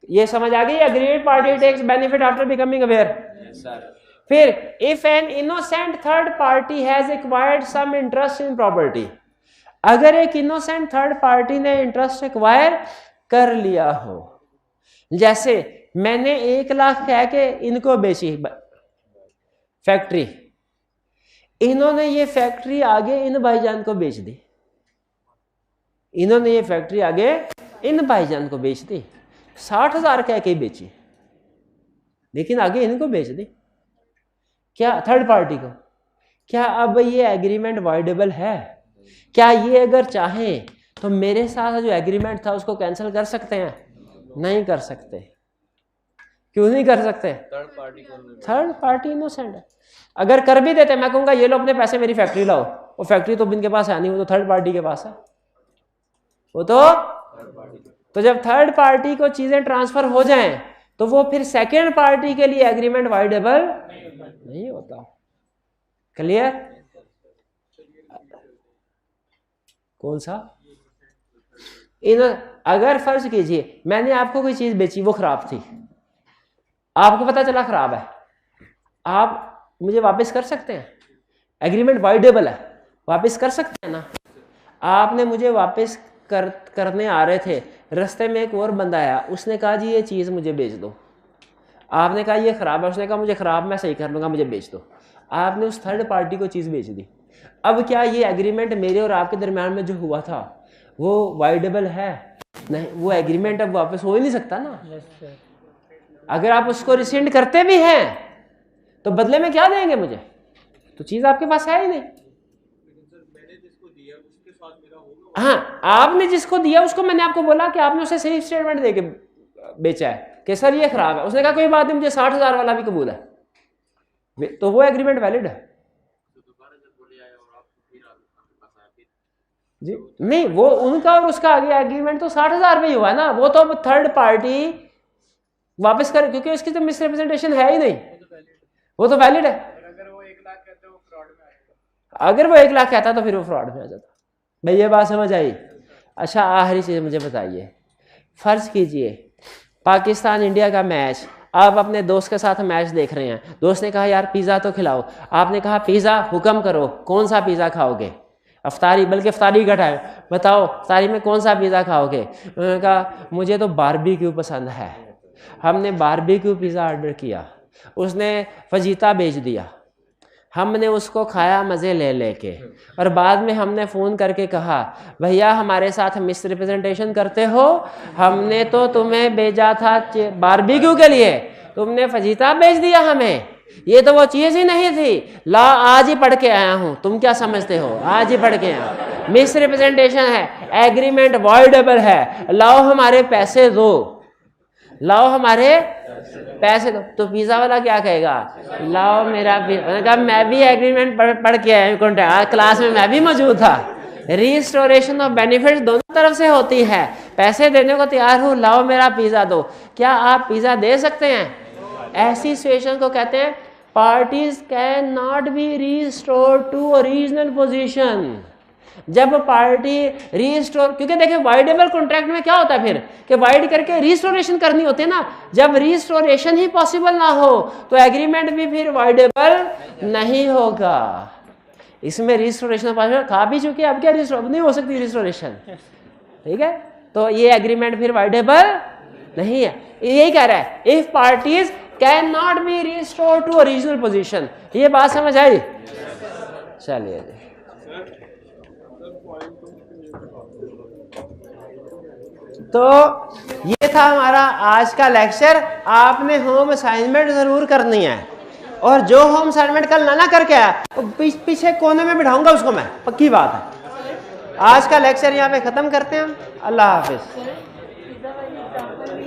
ये समझ आ गई? Agreed party takes benefit after becoming aware. फिर if an innocent third party has acquired some interest in property, अगर एक इनोसेंट थर्ड पार्टी ने इंटरेस्ट एक्वायर कर लिया हो, जैसे मैंने 1 लाख कह के इनको बेची फैक्ट्री, इन्होंने ये फैक्ट्री आगे इन भाईजान को बेच दी, इन्होंने ये फैक्ट्री आगे इन भाईजान को बेच दी, 60,000 कह के बेची, लेकिन आगे इनको बेच दी, क्या थर्ड पार्टी को? क्या अब ये एग्रीमेंट वाइडेबल है? क्या ये अगर चाहें तो मेरे साथ जो एग्रीमेंट था उसको कैंसिल कर सकते हैं? नहीं कर सकते। क्यों नहीं कर सकते? थर्ड पार्टी इनोसेंट है। अगर कर भी देते, मैं कहूंगा ये लो अपने पैसे मेरी फैक्ट्री लाओ, वो फैक्ट्री तो इनके पास है नहीं, वो तो थर्ड पार्टी के पास है, वो तो जब थर्ड पार्टी को चीजें ट्रांसफर हो जाएं तो वो फिर सेकेंड पार्टी के लिए एग्रीमेंट वाइडेबल नहीं होता। क्लियर? कौन सा? अगर फर्ज कीजिए मैंने आपको कोई चीज बेची, वो खराब थी, आपको पता चला खराब है, आप मुझे वापस कर सकते हैं? एग्रीमेंट वाइडेबल है, वापस कर सकते हैं ना? आपने मुझे वापस करने आ रहे थे, रास्ते में एक और बंदा आया, उसने कहा जी ये चीज़ मुझे बेच दो, आपने कहा ये ख़राब है, उसने कहा मुझे ख़राब, मैं सही कर लूँगा, मुझे बेच दो, आपने उस थर्ड पार्टी को चीज़ बेच दी। अब क्या ये एग्रीमेंट मेरे और आपके दरमियान में जो हुआ था वो वाइडेबल है? नहीं, वो एग्रीमेंट अब वापस हो ही नहीं सकता ना। अगर आप उसको रिसेंड करते भी हैं तो बदले में क्या देंगे मुझे? तो चीज़ आपके पास है ही नहीं। हाँ, आपने जिसको दिया उसको मैंने आपको बोला कि आपने उसे सही स्टेटमेंट देके बेचा है कि सर ये खराब है, उसने कहा कोई बात नहीं, मुझे 60,000 वाला भी कबूल है, तो वो एग्रीमेंट वैलिड है जी। नहीं, वो उनका और उसका आगे एग्रीमेंट तो 60,000 में ही हुआ ना, वो तो अब थर्ड पार्टी वापस कर, क्योंकि उसकी तो मिसरिप्रेजेंटेशन है ही नहीं, वो तो वैलिड है। अगर वो 1 लाख कहता है वो फ्रॉड में आ जाता, अगर वो 1 लाख कहता तो फिर वो फ्रॉड में आ जाता। भाई ये बात समझ आई? अच्छा, आखिरी चीज़ मुझे बताइए, फ़र्ज़ कीजिए पाकिस्तान इंडिया का मैच, आप अपने दोस्त के साथ मैच देख रहे हैं, दोस्त ने कहा यार पिज़्ज़ा तो खिलाओ, आपने कहा पिज़्ज़ा हुक्म करो, कौन सा पिज़्ज़ा खाओगे? अफ्तारी, बल्कि अफ्तारी का टाइम, बताओ अफ्तारी में कौन सा पिज़्ज़ा खाओगे? उन्होंने कहा मुझे तो बारबेक्यू पसंद है। हमने बारबेक्यू पिज़्ज़ा ऑर्डर किया, उसने फजीता भेज दिया, हमने उसको खाया मज़े ले लेके, और बाद में हमने फ़ोन करके कहा भैया हमारे साथ मिस रिप्रेजेंटेशन करते हो, हमने तो तुम्हें भेजा था बारबेक्यू के लिए, तुमने फजीता भेज दिया हमें, ये तो वो चीज़ ही नहीं थी। ला आज ही पढ़ के आया हूँ, तुम क्या समझते हो? आज ही पढ़ के आया, मिस रिप्रेजेंटेशन है, एग्रीमेंट वॉइडेबल है, लाओ हमारे पैसे दो, लाओ हमारे पैसे दो। तो पिज़्ज़ा वाला क्या कहेगा? लाओ मेरा, मैंने कहा मैं भी एग्रीमेंट पढ़ के आया हूँ, क्लास में मैं भी मौजूद था। रिस्टोरेशन ऑफ बेनिफिट्स दोनों तरफ से होती है, पैसे देने को तैयार हूँ, लाओ मेरा पिज़्ज़ा दो। क्या आप पिज़्ज़ा दे सकते हैं? ऐसी सिचुएशन को कहते हैं parties can not be restored to original position. जब पार्टी रीस्टोर, क्योंकि देखिए वाइडेबल कॉन्ट्रैक्ट में क्या होता है फिर कि वाइड करके रीस्टोरेशन करनी होती है ना, जब रीस्टोरेशन ही पॉसिबल ना हो तो एग्रीमेंट भी फिर वाइडेबल नहीं होगा। इसमें रिस्टोरेशन पॉसिबल, खा भी चुके अब क्या रिस्टोर नहीं हो सकती रिस्टोरेशन, ठीक है, तो ये एग्रीमेंट फिर वाइडेबल नहीं है। यही कह रहा है if parties can not be restore to original position. ये बात समझ आई? चलिए जी, तो ये था हमारा आज का लेक्चर। आपने होम असाइनमेंट जरूर करनी है, और जो होम असाइनमेंट कल ना करके आया तो पीछे कोने में बिठाऊंगा उसको मैं, पक्की बात है। आज का लेक्चर यहाँ पे खत्म करते हैं हम। अल्लाह हाफिज।